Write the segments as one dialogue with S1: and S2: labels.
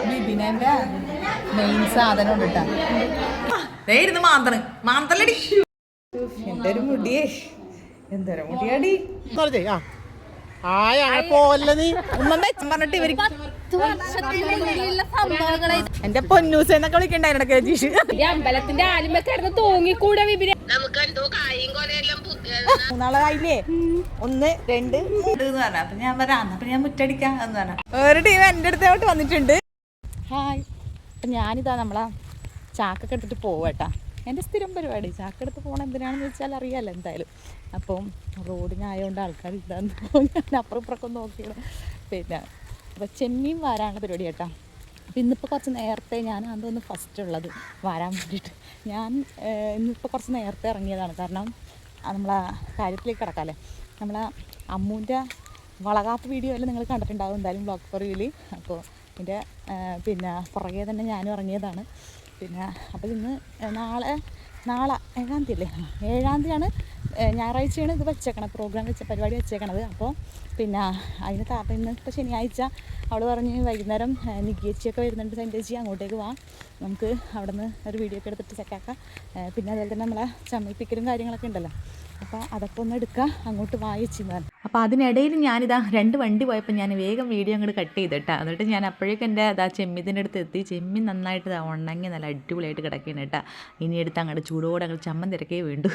S1: ബിബിനെ main സാധനം ഉണ്ട് കേട്ടോ. മാന്തലടി എന്റെ ഒരു മുടിയേ എന്തൊരു മുടിയാടി പറഞ്ഞിട്ട് ഇവര് എന്റെ പൊന്നൂസ് എന്നൊക്കെ വിളിക്കണ്ടായിരുന്നു കേജീഷ്.
S2: അമ്പലത്തിന്റെ ആലുമക്കായിരുന്നു തൂങ്ങിക്കൂടെ വിപിനെ.
S1: മൂന്നാളായില്ലേ? 1 2 3 പറഞ്ഞ. അപ്പൊ ഞാൻ പറയാം അപ്പൊ ഞാൻ മുറ്റടിക്കാം എന്ന് പറഞ്ഞ ഒരു ടീം എന്റെ അടുത്തോട്ട് വന്നിട്ടുണ്ട്. ഹായ്. അപ്പൊ ഞാനിതാ നമ്മളാ ചാക്കൊക്കെ എടുത്തിട്ട് പോവട്ടാ. എൻ്റെ സ്ഥിരം പരിപാടി ചാക്കെടുത്ത് പോകണം. എന്തിനാണെന്ന് വെച്ചാൽ അറിയാമല്ലോ എന്തായാലും. അപ്പം റോഡിനായതുകൊണ്ട് ആൾക്കാർ ഇല്ലാന്ന് ഞാൻ അപ്പുറം ഇപ്പുറമൊക്കെ നോക്കിയത്. പിന്നെ അപ്പോൾ ചെമ്മീൻ വാരാനുള്ള പരിപാടി കേട്ടോ. അപ്പോൾ ഇന്നിപ്പോൾ കുറച്ച് നേരത്തെ ഞാൻ അതൊന്ന് ഫസ്റ്റ് ഉള്ളത് വാരാൻ വേണ്ടിയിട്ട്. ഞാൻ ഇന്നിപ്പോൾ കുറച്ച് നേരത്തെ ഇറങ്ങിയതാണ്. കാരണം നമ്മളെ കാര്യത്തിലേക്ക് കിടക്കാമല്ലേ. നമ്മളെ അമ്മൂൻ്റെ വളകാപ്പ് വീഡിയോ എല്ലാം നിങ്ങൾ കണ്ടിട്ടുണ്ടാകും എന്തായാലും ബ്ലോഗ് ഫോറിയിൽ. അപ്പോൾ ഇതിൻ്റെ പിന്നെ പുറകെ തന്നെ ഞാനും ഇറങ്ങിയതാണ്. പിന്നെ അപ്പോൾ ഇന്ന് നാളെ 7-ാം തീയതി അല്ലേ? 7-ാം തീയതിയാണ് ഞായറാഴ്ചയാണ് ഇത് വെച്ചേക്കണത്, പ്രോഗ്രാം പരിപാടി വെച്ചേക്കണത്. അപ്പോൾ പിന്നെ അതിന് ഇന്ന് ഇപ്പോൾ ശനിയാഴ്ച അവൾ പറഞ്ഞ് വൈകുന്നേരം നികിയേച്ചിയൊക്കെ വരുന്നുണ്ട്, സെൻറ്റേച്ചി അങ്ങോട്ടേക്ക് വാ, നമുക്ക് അവിടെ നിന്ന് ഒരു വീഡിയോ ഒക്കെ എടുത്തിട്ട് സെറ്റാക്കാം. പിന്നെ അതുപോലെ തന്നെ നമ്മളെ ചമ്മിപ്പിക്കലും കാര്യങ്ങളൊക്കെ ഉണ്ടല്ലോ, അപ്പോൾ അതൊക്കെ ഒന്ന് എടുക്കുക, അങ്ങോട്ട് വായിച്ചിരുന്നു. അപ്പോൾ അതിനിടയിൽ ഞാനിതാ 2 വണ്ടി പോയപ്പോൾ ഞാൻ വേഗം വീഡിയോ അങ്ങോട്ട് കട്ട് ചെയ്തിട്ടാ. എന്നിട്ട് ഞാൻ അപ്പോഴേക്കും എൻ്റെ ചെമ്മീതിൻ്റെ അടുത്ത് എത്തി. ചെമ്മീൻ നന്നായിട്ട് ഉണങ്ങി നല്ല അടിപൊളിയായിട്ട് കിടക്കുകയാണ് കേട്ടോ. ഇനി എടുത്ത് അങ്ങോട്ട് ചൂടോടെ അങ്ങോട്ട് ചമ്മന്തി തിരക്കേ വേണ്ടു.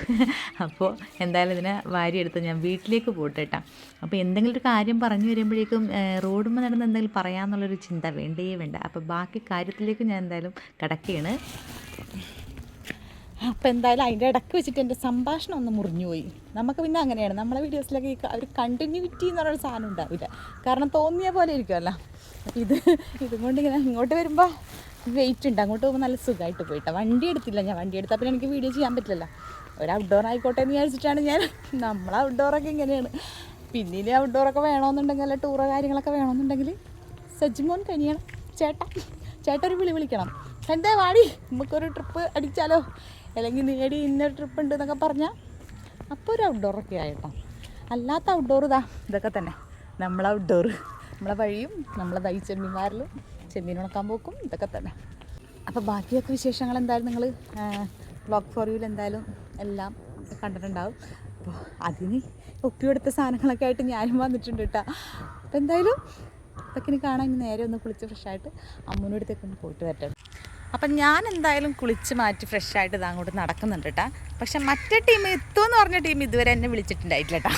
S1: അപ്പോൾ എന്തായാലും ഇതിനെ വാരി എടുത്ത് ഞാൻ വീട്ടിലേക്ക് പോട്ടെ കേട്ടോ. അപ്പോൾ എന്തെങ്കിലും ഒരു കാര്യം പറഞ്ഞു വരുമ്പോഴേക്കും റോഡുമ്പോൾ നടന്ന് എന്തെങ്കിലും പറയാമെന്നുള്ളൊരു ചിന്ത വേണ്ടേ വേണ്ട. അപ്പോൾ ബാക്കി കാര്യത്തിലേക്ക് ഞാൻ എന്തായാലും കിടക്കുകയാണ്. അപ്പോൾ എന്തായാലും അതിൻ്റെ ഇടയ്ക്ക് വെച്ചിട്ട് എൻ്റെ സംഭാഷണം ഒന്ന് മുറിഞ്ഞുപോയി. നമുക്ക് പിന്നെ അങ്ങനെയാണ്, നമ്മളെ വീഡിയോസിലൊക്കെ ഒരു കണ്ടിന്യൂറ്റി എന്ന് പറയുന്ന സാധനം ഉണ്ടാവില്ല. കാരണം തോന്നിയ പോലെ ഇരിക്കുമല്ലോ. ഇതും കൊണ്ട് ഇങ്ങനെ ഇങ്ങോട്ട് വരുമ്പോൾ വെയിറ്റ് ഉണ്ട്, അങ്ങോട്ട് പോകുമ്പോൾ നല്ല സുഖമായിട്ട് പോയിട്ടാണ്. വണ്ടി എടുത്തില്ല ഞാൻ. വണ്ടി എടുത്താൽ പിന്നെ എനിക്ക് വീഡിയോ ചെയ്യാൻ പറ്റില്ലല്ലോ. ഒരു ഔട്ട്ഡോർ ആയിക്കോട്ടെ എന്ന് വിചാരിച്ചിട്ടാണ് ഞാൻ. നമ്മളെ ഔട്ട്ഡോറൊക്കെ ഇങ്ങനെയാണ്. പിന്നെ ഇനി ഔട്ട്ഡോറൊക്കെ വേണമെന്നുണ്ടെങ്കിൽ അല്ല ടൂറോ കാര്യങ്ങളൊക്കെ വേണമെന്നുണ്ടെങ്കിൽ സജ്ജിമോൻ കഴിയണം. ചേട്ട ഒരു വിളിക്കണം, എൻ്റെ വാടി നമുക്കൊരു ട്രിപ്പ് അടിച്ചാലോ, അല്ലെങ്കിൽ നേടി ഇന്നൊരു ട്രിപ്പ് ഉണ്ട് എന്നൊക്കെ പറഞ്ഞാൽ അപ്പോൾ ഒരു ഔട്ട്ഡോറൊക്കെ ആയിട്ടോ. അല്ലാത്ത ഔട്ട്ഡോർ ഇതൊക്കെ തന്നെ നമ്മളെ ഔട്ട്ഡോർ. നമ്മളെ വഴിയും നമ്മളെ ചെമ്മീന്മാരിലും ചെമ്മീൻ ഉണക്കാൻ പോക്കും ഇതൊക്കെ തന്നെ. അപ്പോൾ ബാക്കിയൊക്കെ വിശേഷങ്ങൾ എന്തായാലും നിങ്ങൾ ബ്ലോഗ് ഫോർ യുവിൽ എന്തായാലും എല്ലാം കണ്ടിട്ടുണ്ടാവും. അപ്പോൾ അതിന് ഒപ്പിയെടുത്ത സാധനങ്ങളൊക്കെ ആയിട്ട് ഞാനും വന്നിട്ടുണ്ട് കേട്ടോ. അപ്പോൾ എന്തായാലും ഇതൊക്കെ ഇനി കാണാൻ നേരെ ഒന്ന് കുളിച്ച് ഫ്രഷായിട്ട് അമ്മൂൻ്റെ അടുത്തേക്ക് ഒന്ന് പോയിട്ട് വരട്ടെ. അപ്പം ഞാൻ എന്തായാലും കുളിച്ച് മാറ്റി ഫ്രഷായിട്ട് ഇത് അങ്ങോട്ട് നടക്കുന്നുണ്ട് കേട്ടോ. പക്ഷെ മറ്റേ ടീം എത്തുമെന്ന് പറഞ്ഞ ടീം ഇതുവരെ എന്നെ വിളിച്ചിട്ടുണ്ടായിട്ടില്ല കേട്ടോ.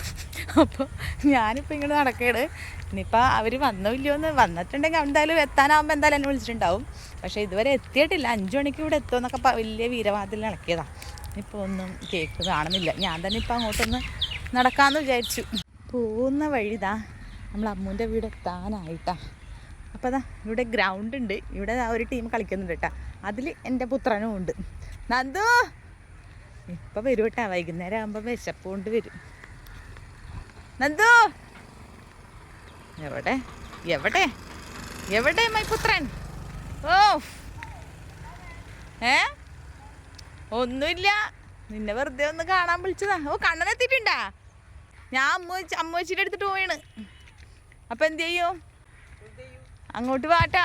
S1: അപ്പോൾ ഞാനിപ്പോൾ ഇങ്ങോട്ട് നടക്കുകയാണ്. ഇനിയിപ്പോൾ അവർ വന്നോ ഇല്ലയോ എന്ന്, വന്നിട്ടുണ്ടെങ്കിൽ എന്തായാലും എത്താനാകുമ്പോൾ എന്തായാലും എന്നെ വിളിച്ചിട്ടുണ്ടാവും. പക്ഷേ ഇതുവരെ എത്തിയിട്ടില്ല. 5 മണിക്ക് ഇവിടെ എത്തുമെന്നൊക്കെ വലിയ വീരവാദത്തിൽ ഇളക്കിയതാണ്. ഇപ്പോൾ ഒന്നും കേക്ക് കാണുന്നില്ല. ഞാൻ തന്നെ ഇപ്പോൾ അങ്ങോട്ടൊന്ന് നടക്കാമെന്ന് വിചാരിച്ചു. പോകുന്ന വഴിതാ നമ്മൾ അമ്മൂൻ്റെ വീട് എത്താനായിട്ടാ. അപ്പോൾ അതാ ഇവിടെ ഗ്രൗണ്ട് ഉണ്ട്. ഇവിടെ ഒരു ടീം കളിക്കുന്നുണ്ട് കേട്ടോ. അതിൽ എൻ്റെ പുത്രനും ഉണ്ട്. നന്ദു ഇപ്പം വരും കേട്ടോ. വൈകുന്നേരം ആകുമ്പോൾ വിശപ്പ് കൊണ്ട് വരും. നന്ദു എവിടെ എവിടെ എവിടെ മൈ പുത്രൻ? ഓ ഒന്നുമില്ല, നിന്നെ വെറുതെ ഒന്ന് കാണാൻ വിളിച്ചതാ. ഓ കണ്ണനെത്തിയിട്ടുണ്ടാ? ഞാൻ അമ്മച്ചിയുടെ എടുത്തിട്ട് പോവാണ്. അപ്പം എന്ത് ചെയ്യും? അങ്ങോട്ട് വാട്ടാ.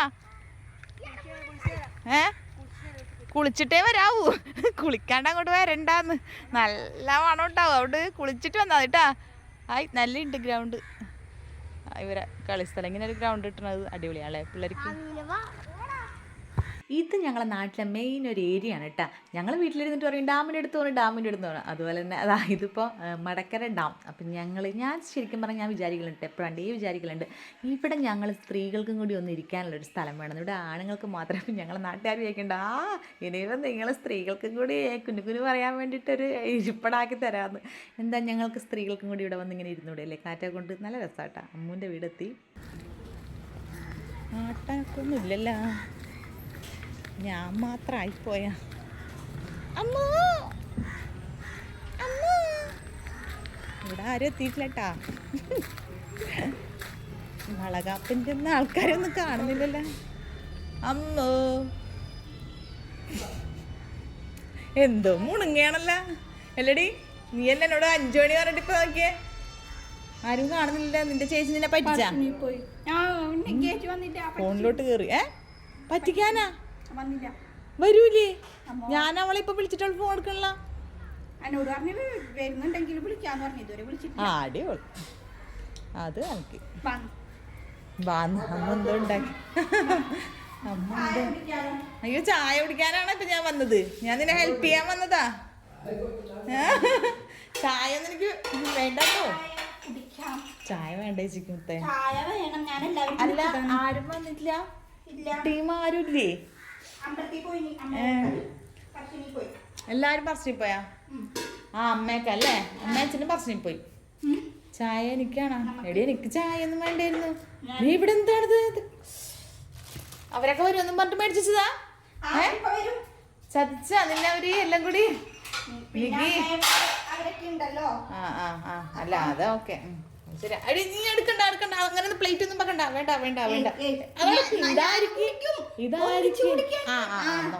S1: കുളിച്ചിട്ടേ വരാവൂ. കുളിക്കാണ്ട് അങ്ങോട്ട് വരണ്ടാന്ന്. നല്ല മണം ഉണ്ടാവും. അവിടെ കുളിച്ചിട്ട് വന്നാൽ കേട്ടാ. നല്ല ഉണ്ട് ഗ്രൗണ്ട്. ഇവരെ കളിസ്ഥലം ഇങ്ങനെ ഒരു ഗ്രൗണ്ട് കിട്ടുന്നത് അടിപൊളിയാണല്ലേ പിള്ളേർക്ക്. ഇത് ഞങ്ങളെ നാട്ടിലെ മെയിൻ ഒരു ഏരിയ ആണ് കേട്ടോ. ഞങ്ങൾ വീട്ടിലിരുന്നിട്ട് പറയും ഡാമിൻ്റെ അടുത്ത് പോകണം, ഡാമിൻ്റെ അടുത്ത് പോകണം. അതുപോലെ തന്നെ ഇതിപ്പോൾ മടക്കര ഡാം. അപ്പം ഞാൻ ശരിക്കും പറഞ്ഞാൽ ഞാൻ വിചാരിക്കലുണ്ട്, എപ്പോഴാണ്ടേ വിചാരിക്കലുണ്ട്, ഇവിടെ ഞങ്ങൾ സ്ത്രീകൾക്കും കൂടി ഒന്ന് ഇരിക്കാനുള്ളൊരു സ്ഥലം വേണം. ഇവിടെ ആണുങ്ങൾക്ക് മാത്രമേ ഞങ്ങളെ നാട്ടുകാർ ചോദിക്കേണ്ട ഇനിയിപ്പം നിങ്ങൾ സ്ത്രീകൾക്കും കൂടി കുഞ്ഞു പറയാൻ വേണ്ടിയിട്ടൊരു ഇരിപ്പടാക്കി തരാമെന്ന്. എന്താ ഞങ്ങൾക്ക് സ്ത്രീകൾക്കും കൂടി ഇവിടെ വന്ന് ഇങ്ങനെ ഇരുന്നൂടെ അല്ലേ, കാറ്റൊക്കെ കൊണ്ട്. നല്ല രസമാട്ടാ. അമ്മൂൻ്റെ വീടെത്തി. ആട്ടാനൊക്കെ ഒന്നും ഇല്ലല്ലോ, ഞാൻ മാത്രമായിപ്പോയാ. അമ്മോ അമ്മോ ഇവിടെ ആരും എത്തിയിട്ടില്ല കേട്ടാ. വളകാപ്പിൻ്റെ ഒന്നും ആൾക്കാരൊന്നും കാണുന്നില്ലല്ലോ. അമ്മോ എന്തോ മുണുങ്ങയാണല്ലോ. അല്ലടി നീ എന്നോട് 5 മണി പറഞ്ഞിട്ട് ഇപ്പൊ നോക്കിയേ. ആരും കാണുന്നില്ല. നിന്റെ ചേച്ചി നിന്നെ പറ്റിച്ചാ?
S2: പോയി
S1: ഫോണിലോട്ട് കേറി പറ്റിക്കാനാ?
S2: വന്നില്ല.
S1: വരൂലേ? ഞാൻ അവളെ ഇപ്പൊ വിളിച്ചിട്ട് അവൾ ഫോൺ എടുക്കണല്ല.
S2: എന്നോട് പറഞ്ഞു വരുന്നുണ്ടെങ്കിൽ വിളിക്കാന്ന് പറഞ്ഞു. ഇതുവരെ വിളിച്ചിട്ട്
S1: അടിപൊളി. അത് എനിക്ക് അമ്മ എന്തോ ഉണ്ടാക്കി. അയ്യോ ചായ കുടിക്കാനാണ് ഇപ്പൊ ഞാൻ വന്നത്. ഞാൻ നിന്നെ ഹെൽപ്പ് ചെയ്യാൻ വന്നതാ. ചായ ഒന്നും എനിക്ക് വേണ്ടോ? ചായ വേണ്ട ചേച്ചിക്ക് മുത്തേ. അല്ല ആരും വന്നിട്ടില്ല. ടീം ആരും ഇല്ലേ? എല്ലാരും പറശ്ശിനി പോയാ? അമ്മേക്കല്ലേ? അമ്മേച്ചനും പറശ്ശിനി പോയി. ചായ എനിക്കാണോ? എടി എനിക്ക് ചായ ഒന്നും വേണ്ടായിരുന്നു. നീ ഇവിടെ എന്താണത്? അവരൊക്കെ വരുമെന്നും പറഞ്ഞിട്ട് മേടിച്ചതാ? ചതിച്ചാ നിന്നെ അവര് എല്ലാം കൂടി? അല്ല അതാ ഓക്കെ ശരി. അടി നീ എടുക്കണ്ട അങ്ങനെ പ്ലേറ്റ് ഒന്നും വെക്കണ്ട. വേണ്ട ഇതായിരിക്കും.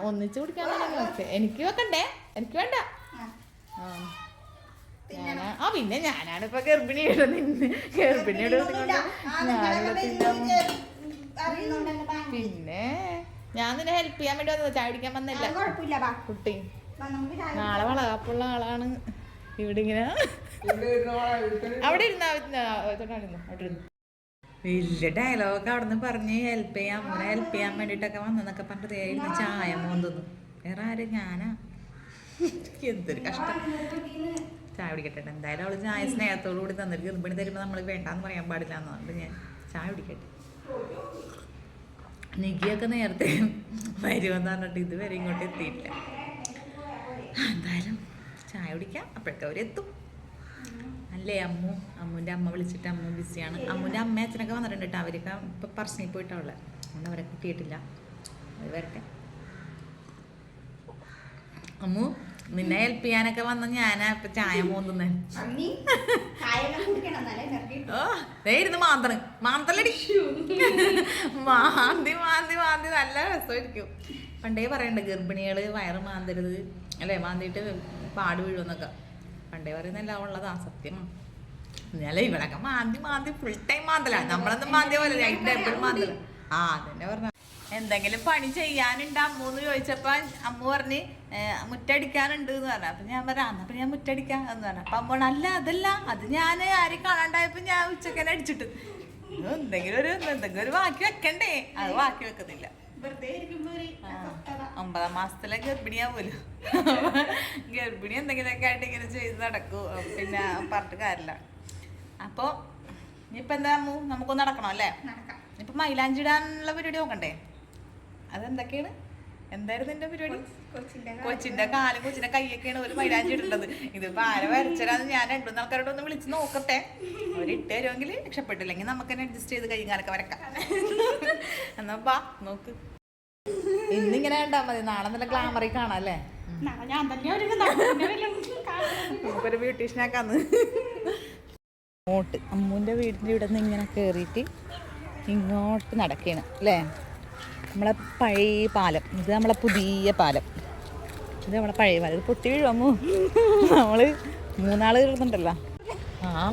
S1: ഒന്നിച്ച് കുടിക്കാനാണെങ്കിൽ ഓക്കെ. എനിക്ക് വെക്കണ്ടേ? എനിക്ക് വേണ്ട. പിന്നെ ഞാനാണ് ഇപ്പൊ ഗർഭിണിയുടെ പിന്നെ ഞാൻ നിന്നെ ഹെൽപ്പ് ചെയ്യാൻ വേണ്ടി വന്നത്. ചായ കുടിക്കാൻ വന്നില്ല കുട്ടി. നാളെ വളകാപ്പുള്ള ആളാണ്. ഇവിടെ ഇങ്ങനെ അവിടെ വലിയ ഡയലോഗൊക്കെ അവിടെ നിന്ന് പറഞ്ഞ് ഹെൽപ്പ് ചെയ്യാൻ അമ്മനെ ഹെൽപ്പ് ചെയ്യാൻ വേണ്ടിട്ടൊക്കെ വന്നെന്നൊക്കെ പറഞ്ഞിട്ട് ഇരുന്ന് ചായ മോന്തുന്നു. വേറെ ആര്? ഞാനാ? എന്തൊരു കഷ്ടം. ചായ കുടിക്കട്ടെ. എന്തായാലും അവള് ചായ സ്നേഹത്തോടു കൂടി തന്നിട്ട് ഗർഭിണി തരുമ്പോൾ നമ്മൾ വേണ്ടാന്ന് പറയാൻ പാടില്ല എന്നുകൊണ്ട് ഞാൻ ചായ കുടിക്കട്ടെ. നികിയൊക്കെ നേരത്തെ വരുമെന്ന് പറഞ്ഞിട്ട് ഇതുവരെ ഇങ്ങോട്ട് എത്തിയില്ല. എന്തായാലും ചായ കുടിക്കാം. അപ്പോഴൊക്കെ അവരെത്തും അല്ലേ? അമ്മുൻ്റെ അമ്മ വിളിച്ചിട്ട് അമ്മ ബിസിയാണ്. അമ്മുൻ്റെ അമ്മ അച്ഛനൊക്കെ വന്നിട്ടുണ്ട് കേട്ടോ. അവരൊക്കെ ഇപ്പം പറശ്ശിനി പോയിട്ടുള്ളത്. അതുകൊണ്ട് അവരെ കിട്ടിയിട്ടില്ല. അവർ വരട്ടെ. അമ്മു നിന്നെ ഹെൽപ്പ് ചെയ്യാനൊക്കെ വന്ന ഞാനാ ഇപ്പൊ ചായ മോന്തുന്നേ. ഇരുന്ന് മാന്തലടി മാന്തി നല്ല രസമായിരിക്കും. പണ്ടേ പറയണ്ട ഗർഭിണികള് വയറ് മാന്തരുത് അല്ലേ? മാന്തിയിട്ട് പാട് വീഴുമെന്നൊക്കെ പണ്ടേ പറയുന്നല്ല ഉള്ളതാ സത്യം. എന്നാലേ ഇവളൊക്കെ മാന്തി ഫുൾ ടൈം മാന്തലാണ്. നമ്മളൊന്നും മാന്തിയ പോലെ എപ്പോഴും മാന്തല. അതന്നെ പറഞ്ഞ എന്തെങ്കിലും പണി ചെയ്യാനുണ്ട് അമ്മൂന്ന് ചോദിച്ചപ്പോ അമ്മു പറഞ്ഞ് മുറ്റടിക്കാനുണ്ട് എന്ന് പറഞ്ഞു. അപ്പൊ ഞാൻ പറയാം അപ്പൊ ഞാൻ മുറ്റടിക്കാം എന്ന് പറഞ്ഞു. അപ്പൊ അമ്മ അല്ല അതല്ല അത് ഞാൻ ആരും കാണാണ്ടായപ്പോ ഞാൻ ഉച്ചക്കനെ അടിച്ചിട്ട് എന്തെങ്കിലും ഒരു ബാക്കി വെക്കണ്ടേ? അത് ബാക്കി വെക്കുന്നില്ല. 9 മാസത്തിലെ ഗർഭിണിയാ പോലും. ഗർഭിണി എന്തെങ്കിലുമൊക്കെ ആയിട്ട് ഇങ്ങനെ ചെയ്ത് നടക്കൂ. പിന്നെ പറഞ്ഞിട്ട് കാര്യമില്ല. അപ്പൊ ഇനിയിപ്പൊ എന്താ അമ്മു നമുക്കൊന്ന് നടക്കണം അല്ലേ? ഇപ്പൊ മൈലാഞ്ചി ഇടാനുള്ള പരിപാടി നോക്കണ്ടേ? അതെന്തൊക്കെയാണ്? എന്തായിരുന്നു എന്റെ പരിപാടി? കൊച്ചിന്റെ കാലും കൊച്ചിന്റെ കൈയൊക്കെയാണ് ഒരു മൈലാഞ്ചി ഇടുന്നത്. ഇതിപ്പോ ആരെ വരച്ചരാന്ന് ഞാൻ 2 ആൾക്കാരോട് ഒന്ന് വിളിച്ച് നോക്കട്ടെ. അവരിട്ട് തരുമെങ്കിൽ രക്ഷപ്പെട്ടില്ലെങ്കിൽ നമുക്ക് തന്നെ അഡ്ജസ്റ്റ് ചെയ്ത് കൈയും കാലൊക്കെ വരക്കാം. എന്നാ ബാ നോക്ക്. ഇന്നിങ്ങനെ കണ്ടാ മതി. നാളെ നല്ല ഗ്ലാമറി കാണാം അല്ലേ? നമുക്കൊരു ബ്യൂട്ടീഷ്യനാക്കാന്ന്. ഇങ്ങോട്ട് അമ്മൂന്റെ വീടിന്റെ ഇവിടെ നിന്ന് ഇങ്ങനെ കേറിയിട്ട് ഇങ്ങോട്ട് നടക്കുകയാണ് അല്ലേ? നമ്മളെ പഴയ പാലം. ഇത് നമ്മളെ പുതിയ പാലം. ഇത് നമ്മളെ പഴയ പാലം. ഇത് പൊട്ടി വീഴും അമ്മു. നമ്മള് 3 ആള് ഇരുന്നുണ്ടല്ലോ.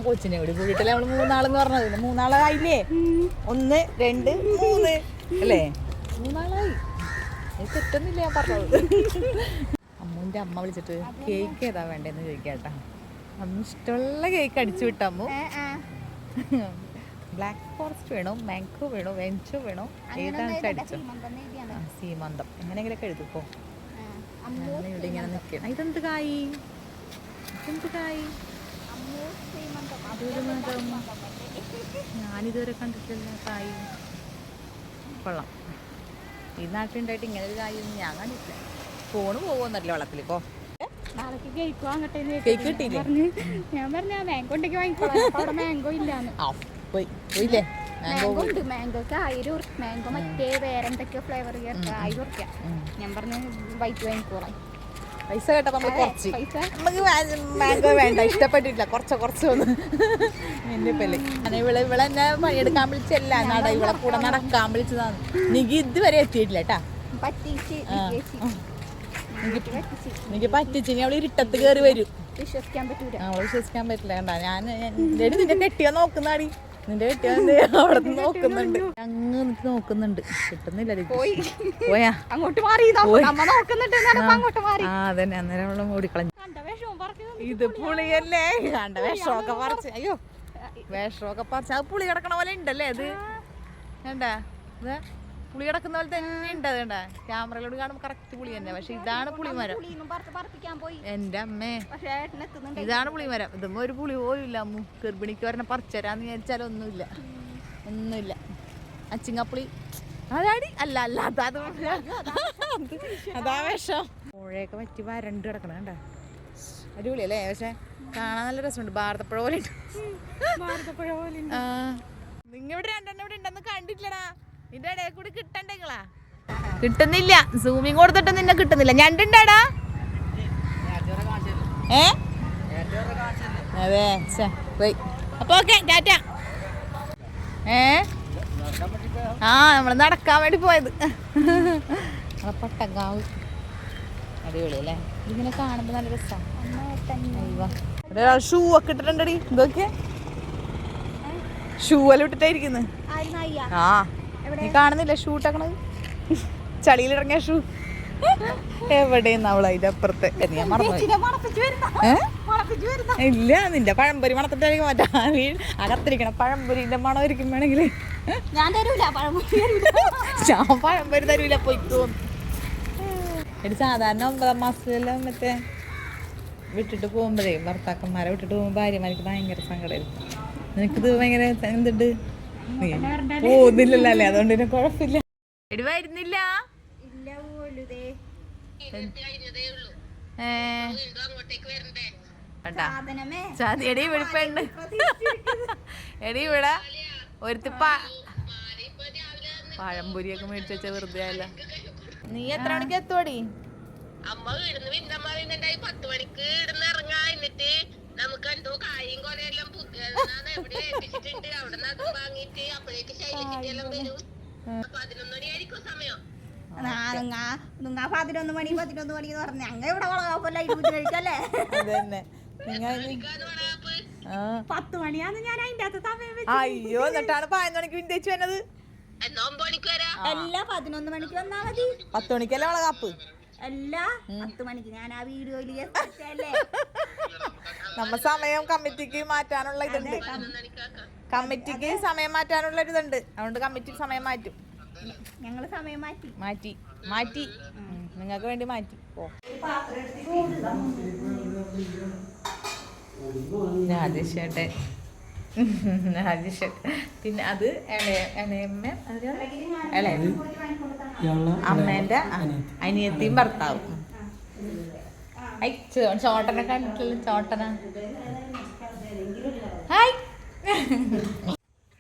S1: കൊച്ചിനെ കൂടി കൂടിയിട്ടല്ലേ നമ്മള് 3 ആളെന്ന് പറഞ്ഞത്. 3 ആളായില്ലേ? 1 2 3 അല്ലേ? 3 ആളായി. തെറ്റൊന്നുമില്ല ഞാൻ പറഞ്ഞത്. അമ്മൂന്റെ അമ്മ വിളിച്ചിട്ട് കേക്ക് ഏതാ വേണ്ടതെന്ന് ചോദിക്കാട്ടാ. അമ്മ ഇഷ്ടമുള്ള കേക്ക് അടിച്ചു വിട്ട അമ്മു. ബ്ലാക്ക് ഫോറസ്റ്റ് വേണോ, മാംഗോ വേണോ, വെഞ്ചോ വേണോ, ഏതാണ് അടിച്ചോ? സീമന്തം എങ്ങനെയെങ്കിലൊക്കെ എഴുതിപ്പോ. ഇവിടെ ഇങ്ങനെ നിൽക്കണം. ഇതെന്ത് കായ്? ഞാനിതുവരെ കണ്ടിട്ടില്ല കായ്. കൊള്ളാം. ഈ നാട്ടിലുണ്ടായിട്ട് ഇങ്ങനെ ഒരു കായൊന്നും ഞാൻ കണ്ടിട്ടില്ല. ഫോണ് പോകുമെന്നല്ലോ വെള്ളത്തിൽ. ഇപ്പോ
S2: നാളേക്ക് കേക്ക് വാങ്ങട്ടെ.
S1: കേക്ക് കിട്ടിയില്ലേ?
S2: ഞാൻ പറഞ്ഞ മാംഗോ ഉണ്ടെങ്കിൽ വാങ്ങിക്കോളാം. അവിടെ മാംഗോ ഇല്ലാന്ന്.
S1: പോയില്ലേ?
S2: മാംഗോ ഉണ്ട്. മാംഗോക്ക് 1000 ഉറുപ്പ്യ. മാംഗോ മറ്റേ വേറെ എന്തൊക്കെയോ ഫ്ലേവർ ചേർക്ക 1000 ഉറുപ്പ്യ. ഞാൻ പറഞ്ഞ വൈറ്റ് വാങ്ങിക്കോളാം.
S1: പൈസ കേട്ടപ്പോ നമുക്ക് മാംഗോ വേണ്ട, ഇഷ്ടപ്പെട്ടിട്ടില്ല. കുറച്ച് ഒന്ന് എന്റെ പല്ലേ. ഇവളെ എന്നെ പണിയെടുക്കാൻ വിളിച്ചല്ല, ഇവളെ കൂടെ നടക്കാൻ വിളിച്ചതാണ്. നിക്ക് ഇതുവരെ എത്തിയിട്ടില്ല കേട്ടാ.
S2: പറ്റിച്ച്
S1: നിക്ക് പറ്റിച്ച് അവള് ഇരുട്ടത്ത് കയറി വരും.
S2: വിശ്വസിക്കാൻ പറ്റൂല.
S1: അവളെ വിശ്വസിക്കാൻ പറ്റില്ല. കണ്ടാ ഞാൻ നിന്റെ കെട്ടിയോ നോക്കുന്നാടി, നിന്റെ കെട്ടിയോ അവിടെ നിന്ന് നോക്കുന്നുണ്ട്, അങ്ങ് നിന്നിട്ട് നോക്കുന്നുണ്ട്, കിട്ടുന്നില്ല. പോയാ
S2: അങ്ങോട്ട് മാറി അങ്ങോട്ട് മാറി.
S1: ആ അതന്നെ, അന്നേരം അവളെ മൂടിക്കളഞ്ഞു. ഇത് പുളിയല്ലേ, കണ്ട വിഷമൊക്കെ പറിച്ച്, അയ്യോ വിഷമൊക്കെ പറിച്ച് അത് പുളി കിടക്കണ പോലെ ഉണ്ടല്ലേ അത്, കണ്ടാ ഇത് പുളി കിടക്കുന്ന പോലെ തന്നെ ഉണ്ട്. അത് കണ്ടാ ക്യാമറയിലോട് കാണുമ്പോൾ കറക്റ്റ് പുളി തന്നെ. പക്ഷെ ഇതാണ് പുളിമരം, എൻ്റെ അമ്മേ, ഇതാണ് പുളിമരം. ഇതുമ്പോ ഒരു പുളി പോലും ഇല്ല. അമ്മു ഗർഭിണിക്ക് വരണ പറിച്ചരാന്ന് വിചാരിച്ചാൽ ഒന്നുമില്ല, ഒന്നുമില്ല. അച്ചിങ്ങപ്പുളി അതാടി അല്ല അല്ലാത്ത അതാ വിഷം. പുഴയൊക്കെ പറ്റി വരണ്ട് കിടക്കണം കണ്ടാ, അടിപൊളിയല്ലേ. പക്ഷെ കാണാൻ നല്ല രസമുണ്ട്, ഭാരതപ്പുഴ പോലെ ഉണ്ട്. നിങ്ങളിവിടെ രണ്ടെണ്ണം ഇവിടെ ഉണ്ടെന്ന് കണ്ടിട്ടില്ലടാ, നിന്റെ ഇടയിൽ കൂടി കിട്ടണ്ടെങ്കിലാ കിട്ടുന്നില്ല. സൂമിങ് കൊടുത്തിട്ട് നിന്നെ കിട്ടുന്നില്ല. ഞണ്ടുണ്ടാടാ അതെ പോയി. അപ്പൊ ഓക്കെ ടാറ്റ. ആ നമ്മള് നടക്കാൻ വേണ്ടി പോയത് പട്ടങ്കാവ്. അടിപൊളി അല്ലേ, ഇതിങ്ങനെ കാണുമ്പോ നല്ല രസമാണ്. ഷൂ ഒക്കെ ഇട്ടിട്ടുണ്ടടി, ഇതൊക്കെ ഷൂ എല്ലാം ഇട്ടിട്ടായിരിക്കുന്നു. ആ നീ കാണുന്നില്ല ഷൂ ഇട്ടേക്കണത്, ചളിയിലിറങ്ങിയ ഷൂ. എവിടെയെന്ന് അവള് അതിന്റെ അപ്പുറത്തെ ഞാൻ മറന്നു. ഇല്ല, നിന്റെ പഴംപൊരി മണത്തിട്ടായിരിക്കും മാറ്റാ, അകത്തിരിക്കണം പഴംപൊരിന്റെ മണം ഇരിക്കും. വേണമെങ്കിൽ ഞാൻ പഴംപൊരി തരൂല, പോയിക്കോന്ന്. ഒരു സാധാരണ 9ാം മാസത്തിലെല്ലാം മറ്റേ വിട്ടിട്ട് പോകുമ്പോഴേ, ഭർത്താക്കന്മാരെ വിട്ടിട്ട് പോകുമ്പോൾ ഭാര്യമാർക്ക് ഭയങ്കര സങ്കടമായിരിക്കും. നിനക്കിത് ഭയങ്കര എന്തുണ്ട്, പോകുന്നില്ലല്ലോ അല്ലേ, അതുകൊണ്ട് തന്നെ കുഴപ്പമില്ല. എടി വരുന്നില്ല, എടി വിളിപ്പുണ്ട്. എടി ഇവിടെ ഒരുത്തി പഴംപൊരിയൊക്കെ മേടിച്ച് വെച്ചാൽ വെറുതെ അല്ല. നീ എത്ര മണിക്ക് എത്തുവടി?
S3: അമ്മ വീടുന്ന് വിന്നമ്മ പറയുന്നുണ്ടായി 10 മണിക്ക് ഇടുന്ന് ഇറങ്ങാ, എന്നിട്ട് നമുക്ക് എന്തോ കായും കൊലയെല്ലാം എവിടെ ഏൽപ്പിച്ചിട്ടുണ്ട്, അവിടെ നിന്ന് അത് വാങ്ങിയിട്ട് അപ്പോഴേക്ക് ശൈലിച്ചിട്ടെല്ലാം വരും. 11 മണിയായിരിക്കും സമയം.
S2: 11 മണി എന്ന് പറഞ്ഞ അങ്ങ ഇവിടെ കഴിക്കല്ലേ. 10 മണിയാന്ന് ഞാൻ അതിന്റെ അകത്ത് സമയം.
S1: അയ്യോ, എന്നിട്ടാണ് 11 മണിക്ക് വിന്റേജ് വരുന്നത്.
S3: എന്നാ 9 മണിക്ക് വരാം.
S2: എല്ലാ 11 മണിക്ക് വന്നാ മതി.
S1: 10 മണിക്കല്ലേ വളകാപ്പ്?
S2: അല്ല 10 മണിക്ക്. ഞാൻ ആ വീഡിയോയില്
S1: നമ്മ സമയം കമ്മിറ്റിക്ക് മാറ്റാനുള്ള ഇതുണ്ട്, കമ്മിറ്റിക്ക് സമയം മാറ്റാനുള്ള ഒരിതുണ്ട്, അതുകൊണ്ട് കമ്മിറ്റി സമയം മാറ്റും.
S2: ഞങ്ങള് സമയം മാറ്റി
S1: നിങ്ങൾക്ക് വേണ്ടി മാറ്റി. രാജേഷേട്ടെ, പിന്നെ അത് അമ്മേന്റെ അനിയത്തിയും ഭർത്താവും. ചോട്ടനെ കണ്ടിട്ടില്ല, ചോട്ടന. ഹായ്.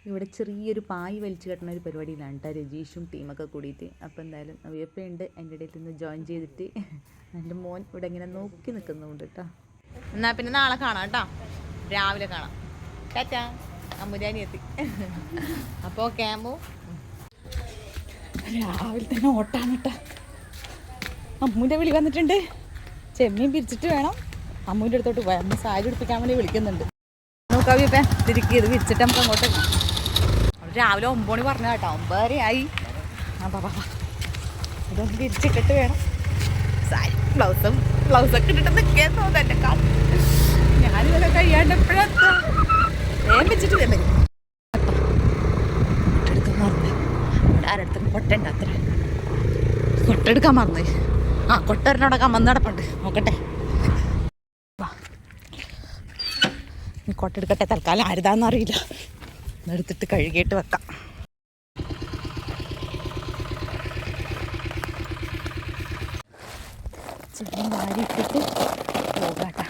S1: ഇവിടെ ചെറിയൊരു പായ് വലിച്ചു കെട്ടുന്ന ഒരു പരിപാടിയിലാണ് കേട്ടോ രജീഷും ടീമൊക്കെ കൂടിയിട്ട്. അപ്പോൾ എന്തായാലും നവിയപ്പയുണ്ട് എൻ്റെ ഇടയിൽ നിന്ന് ജോയിൻ ചെയ്തിട്ട്. എൻ്റെ മോൻ ഇവിടെ ഇങ്ങനെ നോക്കി നിൽക്കുന്നുണ്ട് കേട്ടോ. എന്നാൽ പിന്നെ നാളെ കാണാം കേട്ടോ, രാവിലെ കാണാം. ടാറ്റാ. അമ്മുരാനി എത്തി. അപ്പോൾ ക്യാമു രാവിലെ തന്നെ ഓട്ടാണ് കേട്ടോ. അമ്മൂൻ്റെ വിളി വന്നിട്ടുണ്ട്, ചെമ്മീൻ പിരിച്ചിട്ട് വേണം അമ്മൂൻ്റെ അടുത്തോട്ട് പോയാൽ. അമ്മ സാരി ഉടുപ്പിക്കാൻ വേണ്ടി വിളിക്കുന്നുണ്ട്. നോക്കാവിയപ്പേ തിരിക്കി ഇത് വിരിച്ചിട്ട് നമുക്ക് അങ്ങോട്ട് രാവിലെ 9 മണി പറഞ്ഞ കേട്ടോ, 9:30 ആയി. ആ പാപ്പാ ഇതൊന്ന് വിരിച്ചിട്ടിട്ട് വേണം സാരി ബ്ലൗസൊക്കെ ഇട്ടിട്ട് നിൽക്കാൻ തോന്നെ. ഞാനിതൊക്കെ കഴിയാണ്ട് എപ്പോഴെത്താ വേഗം വെച്ചിട്ട് വരും. കൊട്ടെടുക്കാൻ മറന്നേ, ഇവിടെ ആരടുത്തും കൊട്ടയുണ്ട് അത്ര. കൊട്ടെടുക്കാൻ മറന്നേ. ആ കൊട്ടരനോടൊക്കെ വന്ന് നടപ്പുണ്ട്, നോക്കട്ടെ. കൊട്ടെടുക്കട്ടെ, തൽക്കാലം ആരുതാന്ന് അറിയില്ല. എടുത്തിട്ട് കഴുകിയിട്ട് വെക്കാം. ചെടി വാരി ഇട്ടിട്ട് പോകാട്ടാ.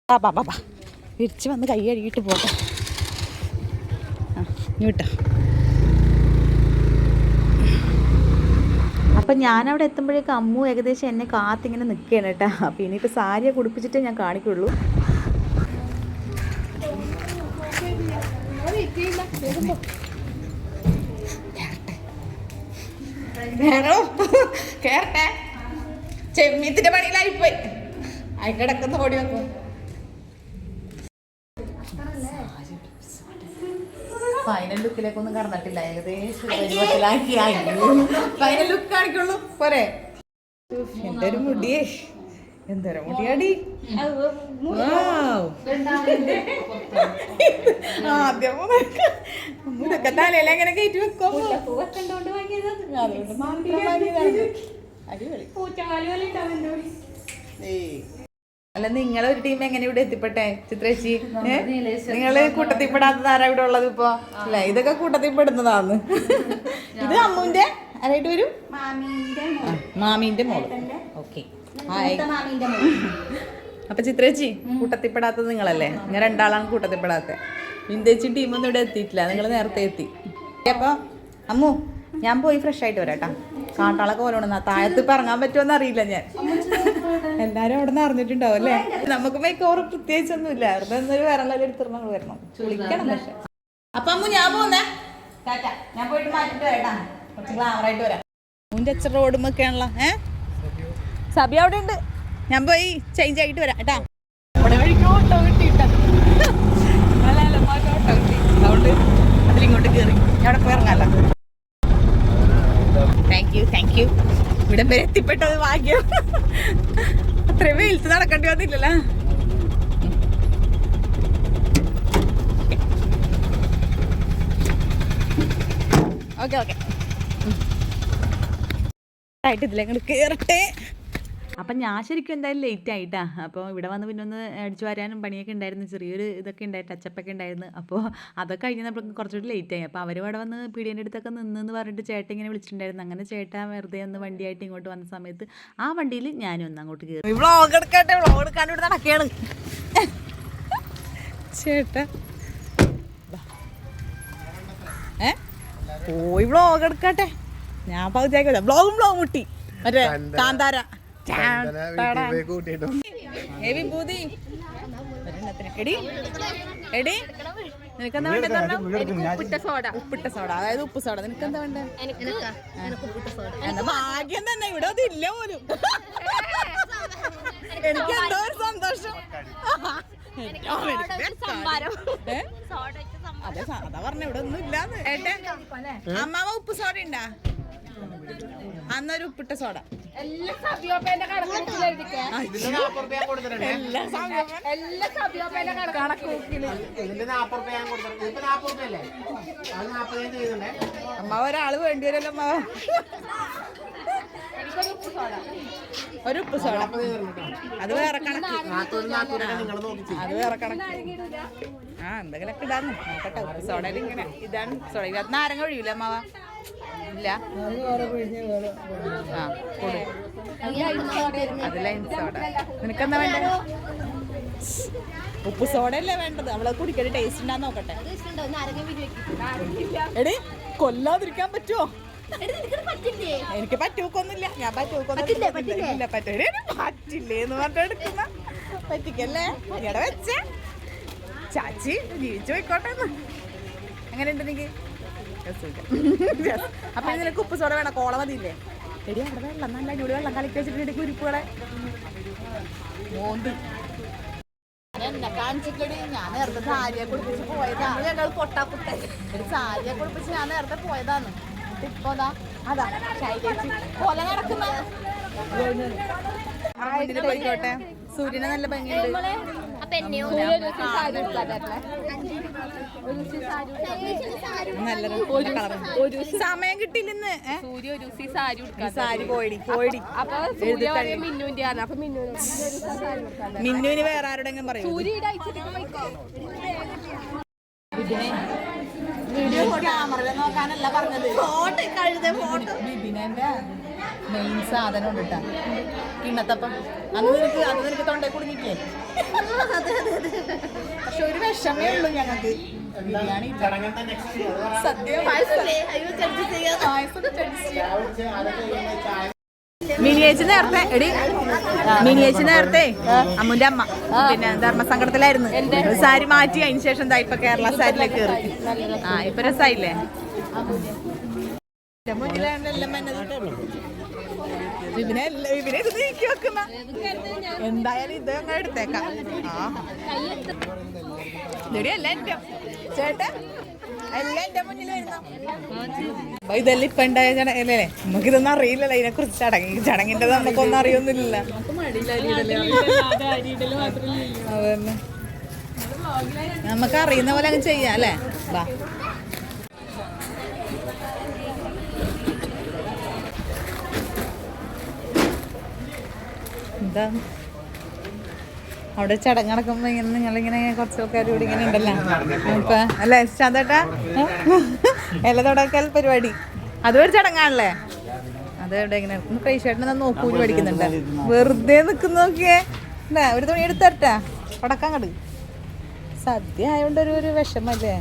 S1: പാപ്പാ വിരിച്ച് വന്ന് കൈ കഴുകിയിട്ട് പോകാം. ഇങ്ങോട്ടാ. അപ്പം ഞാനവിടെ എത്തുമ്പോഴേക്കും അമ്മു ഏകദേശം എന്നെ കാത്തിങ്ങനെ നിൽക്കുകയാണ് കേട്ടോ. അപ്പോൾ ഇനിയിപ്പോൾ സാരിയെ കുടിപ്പിച്ചിട്ടേ ഞാൻ കാണിക്കുള്ളൂ. കേറട്ടെ. ചെമ്മീത്തിന്റെ പണിയിലായിപ്പോയി. അതിനിടക്കൊന്ന് ഓടി വെക്കും. ഫൈനൽ ലുക്കിലേക്കൊന്നും കടന്നിട്ടില്ല. ഏകദേശം ഫൈനൽ ലുക്ക് കാണിക്കുള്ളൂ പോരെ. എന്റെ ഒരു മുടിയേ, എന്തൊരു മുടിയാടി. ആദ്യം ഇതൊക്കെ തലയിൽ എങ്ങനെ കയറ്റി വെക്കും. അല്ല, നിങ്ങളൊരു ടീം എങ്ങനെ ഇവിടെ എത്തിപ്പെട്ടെ ചിത്രേച്ചി? നിങ്ങള് കൂട്ടത്തിൽപ്പെടാത്തത് ആരാ ഇവിടെ ഉള്ളത് ഇപ്പൊ? അല്ല, ഇതൊക്കെ കൂട്ടത്തിൽപ്പെടുന്നതാന്ന്. ഇത് അമ്മുവിന്റെ ആരായിട്ട് വരും? മാമീന്റെ മോള്. ഓക്കെ. അപ്പൊ ചിത്രേച്ചി കൂട്ടത്തിൽപ്പെടാത്തത് നിങ്ങളല്ലേ? നിങ്ങൾ രണ്ടാളാണ് കൂട്ടത്തിൽപ്പെടാത്ത. ഇന്ത്യച്ചി ടീമൊന്നും ഇവിടെ എത്തിയിട്ടില്ല, നിങ്ങൾ നേരത്തെ എത്തി. അപ്പൊ അമ്മു, ഞാൻ പോയി ഫ്രഷ് ആയിട്ട് വരാട്ടാ. കാട്ടാളൊക്കെ പോലോണെന്നാ താഴത്ത് ഇപ്പൊ ഇറങ്ങാൻ പറ്റുമോന്ന് അറിയില്ല ഞാൻ. എല്ലാരും അവിടെ നിന്ന് അറിഞ്ഞിട്ടുണ്ടാവും അല്ലേ? നമുക്ക് മേക്ക് ഓവർ പ്രത്യേകിച്ചൊന്നും ഇല്ല. വെറുതെ എന്നൊരു വിരലെല്ലാം എടുത്തിരണം വരണം, കുളിക്കണം. പക്ഷെ അപ്പൊ അമ്മു ഞാൻ പോന്നേ, ഞാൻ പോയിട്ട് മാറ്റിട്ട് വരാട്ടാ. കുറച്ച് ഗ്ലാമറായിട്ട് വരാം. മുന്റെ അച്ഛൻ റോഡുമൊക്കെയാണല്ലോ. സബി അവിടെ ഉണ്ട്. ഞാൻ പോയി ചേഞ്ച് ആയിട്ട് വരാം കേട്ടാ. അവിടെ വഴിക്ക് ഓട്ടോ കിട്ടിയിട്ട ഓട്ടോ കിട്ടി, അതുകൊണ്ട് അതിലിങ്ങോട്ട് കയറി. അവിടെ പോയി ഇറങ്ങാലോ. Thank you. ഇവിടെ വരെ എത്തിപ്പെട്ടത് ഭാഗ്യം. അത്രയും വെയിലത്ത് നടക്കേണ്ടി വന്നില്ലല്ലോ. ഓക്കെ ആയിട്ട് ഇതിലേക്ക് കയറട്ടെ. അപ്പം ഞാൻ ശരിക്കും എന്തായാലും ലേറ്റ് ആയിട്ടാ. അപ്പോൾ ഇവിടെ വന്ന് പിന്നെ ഒന്ന് അടിച്ചു വരാനും പണിയൊക്കെ ഉണ്ടായിരുന്നു. ചെറിയൊരു ഇതൊക്കെ ഉണ്ടായിരുന്നു, ടച്ചപ്പൊക്കെ ഉണ്ടായിരുന്നു. അപ്പോൾ അതൊക്കെ കഴിഞ്ഞപ്പോൾ കുറച്ചുകൂടി ലേറ്റ് ആയി. അപ്പോൾ അവർ ഇവിടെ വന്ന് പീടിയേൻ്റെ അടുത്തൊക്കെ നിന്നെന്ന് പറഞ്ഞിട്ട് ചേട്ടൻ ഇങ്ങനെ വിളിച്ചിട്ടുണ്ടായിരുന്നു. അങ്ങനെ ചേട്ടാ വെറുതെ ഒന്ന് വണ്ടിയായിട്ട് ഇങ്ങോട്ട് വന്ന സമയത്ത് ആ വണ്ടിയിൽ ഞാനും ഒന്ന് അങ്ങോട്ട് കയറി. വ്ളോഗ് എടുക്കട്ടെ, വ്ളോഗ് എടുക്കാണ്ട് ഇവിടെ നടക്കുകയാണ് ചേട്ടാ. പോയി വ്ളോഗ് എടുക്കട്ടെ. ഞാൻ പകുതിയാക്കി വ്ളോഗ് മുട്ടി. മറ്റേ കാന്താര നിനക്കെന്താ വേണ്ട? ഉപ്പിട്ട സോഡ, അതായത് ഉപ്പ് സോഡ. നിനക്കെന്താ വേണ്ട? എന്നാ ഭാഗ്യം തന്നെ, ഇവിടെ അതില്ല പോലും. എനിക്ക് എന്തോ ഒരു സന്തോഷം. അതെ, അതാ പറഞ്ഞ ഇവിടെ ഒന്നും ഇല്ലാന്ന്. ഏട്ടൻ അമ്മാവ ഉപ്പ് സോഡ ഉണ്ടാ? അന്നൊരു ഉപ്പിട്ട സോഡ. അമ്മാവ ഒരാള് വേണ്ടി വരുമല്ലോ അമ്മാവ. ഒരു ഉപ്പ് സോഡ, അത് വേറെ കണക്ക്. അത് വേറെ കണക്ക്. എന്തെങ്കിലൊക്കെ ഇടാന്ന് നോക്കട്ടെ. ഉപ്പ് സോഡയിൽ ഇങ്ങനെ ഇതാണ് സോഡ. ഇതിനകത്ത് നാരങ്ങ ഒഴിയൂല അമ്മാവ? ഇല്ല. അത് ലൈം സോഡ. നിനക്കെന്താ വേണ്ട? ഉപ്പ് സോഡ അല്ലേ വേണ്ടത്? അവളെ കുടിക്കല് ടേസ്റ്റ് ഉണ്ടാന്ന് നോക്കട്ടെ. എടി, കൊല്ലാതിരിക്കാൻ പറ്റുമോ? എനിക്ക് പറ്റൂക്കൊന്നുമില്ല. ഞാൻ പറ്റൂക്കൊന്നുമില്ല. പറ്റില്ലേന്ന് പറഞ്ഞിട്ട് എടുക്കുന്ന പറ്റിക്കല്ലേ? ഇവിടെ വെച്ചേ ചാച്ചി ജീവിച്ചു പോയിക്കോട്ടെ. അങ്ങനെ ഉണ്ട് എനിക്ക്. അപ്പൊ നിനക്ക് ഉപ്പ് സോഡ വേണം? കോള മതിയില്ലേ? എടി, അവിടെ വെള്ളം നല്ല അടിപൊളി വെള്ളം കളിക്ക് വെച്ചിട്ട് ഉരുപ്പുകളെ മോന്ത് എന്നെ കാണിച്ചിട്ടടി. ഞാൻ നേരത്തെ സാരിയെ കുളിപ്പിച്ച് പോയതാണ്. ഞങ്ങൾ പൊട്ടാക്കുട്ടെ ഒരു സാരിയെ കുളിപ്പിച്ച് ഞാൻ നേരത്തെ പോയതാണ്. ഇപ്പൊ അതാ ശൈലേച്ചി പോലെ നടക്കുന്ന. പോയിക്കോട്ടെ. സൂര്യനെ നല്ല ഭംഗിയുണ്ട്. സമയം കിട്ടിയില്ലെന്ന്. സാരി പോയിടി. മിന്നുവിന് വേറെ ആരോടെങ്കിലും പറയും. വീഡിയോ ക്യാമറ നോക്കാനല്ല പറഞ്ഞത്. ഫോട്ടോ കഴുത ഫോട്ടോ. ബിബിനെന്റെ മെയിൻ സാധനം ഉണ്ട് കേട്ടാ, കിണ്ണത്തപ്പം. അന്ന് നിനക്ക് തൊണ്ടേ കുടുങ്ങിട്ടേ. പക്ഷെ ഒരു വിഷമേ ഉള്ളൂ ഞങ്ങൾക്ക്. ബിരിയാണി സത്യം. മിനിയേച്ചി നേരത്തെ അമ്മുന്റെ അമ്മ പിന്നെ ധർമ്മസങ്കടത്തിലായിരുന്നു. സാരി മാറ്റി അതിന് ശേഷം ഇപ്പൊ കേരള സാരിയിലേക്ക് കയറി. ഇപ്പൊ രസായില്ലേ? എന്തായാലും ഇത് അങ്ങ് എടുത്തേക്കാം. ഇതല്ല എന്റെ ചേട്ടാ, എല്ലാം എന്റെ മുന്നിൽ വരുന്നു. ഇതെല്ലാം ഇപ്പൊ ഉണ്ടായ അല്ലേ, നമുക്കിതൊന്നും അറിയില്ലല്ലോ ഇതിനെ കുറിച്ച്. ചടങ്ങിന്റെ നമുക്കൊന്നും അറിയൊന്നുമില്ല. അതന്നെ, നമുക്ക് അറിയുന്ന പോലെ അങ്ങ് ചെയ്യാം അല്ലേ. വാ, എന്താ അവിടെ ചടങ്ങ് നടക്കുമ്പോ ഇങ്ങനെ നിങ്ങളിങ്ങനെ കുറച്ച് ആൾക്കാർ കൂടി ഇങ്ങനെ ഉണ്ടല്ലോ ഇപ്പൊ അല്ലേ ചാന്തേട്ടാ, എല്ലാ തുടക്കൽ പരിപാടി അതൊരു ചടങ്ങാണല്ലേ. അത് എവിടെ ഇങ്ങനെ കൈഷേട്ടനെ നോക്കൂലി പഠിക്കുന്നുണ്ട്, വെറുതെ നിൽക്കുന്ന നോക്കിയേ. അല്ലേ, ഒരു തുണി എടുത്തരട്ടാ പടക്കാൻ കണ്ട്. സദ്യ ആയതുകൊണ്ട് ഒരു വിഷമല്ലേ.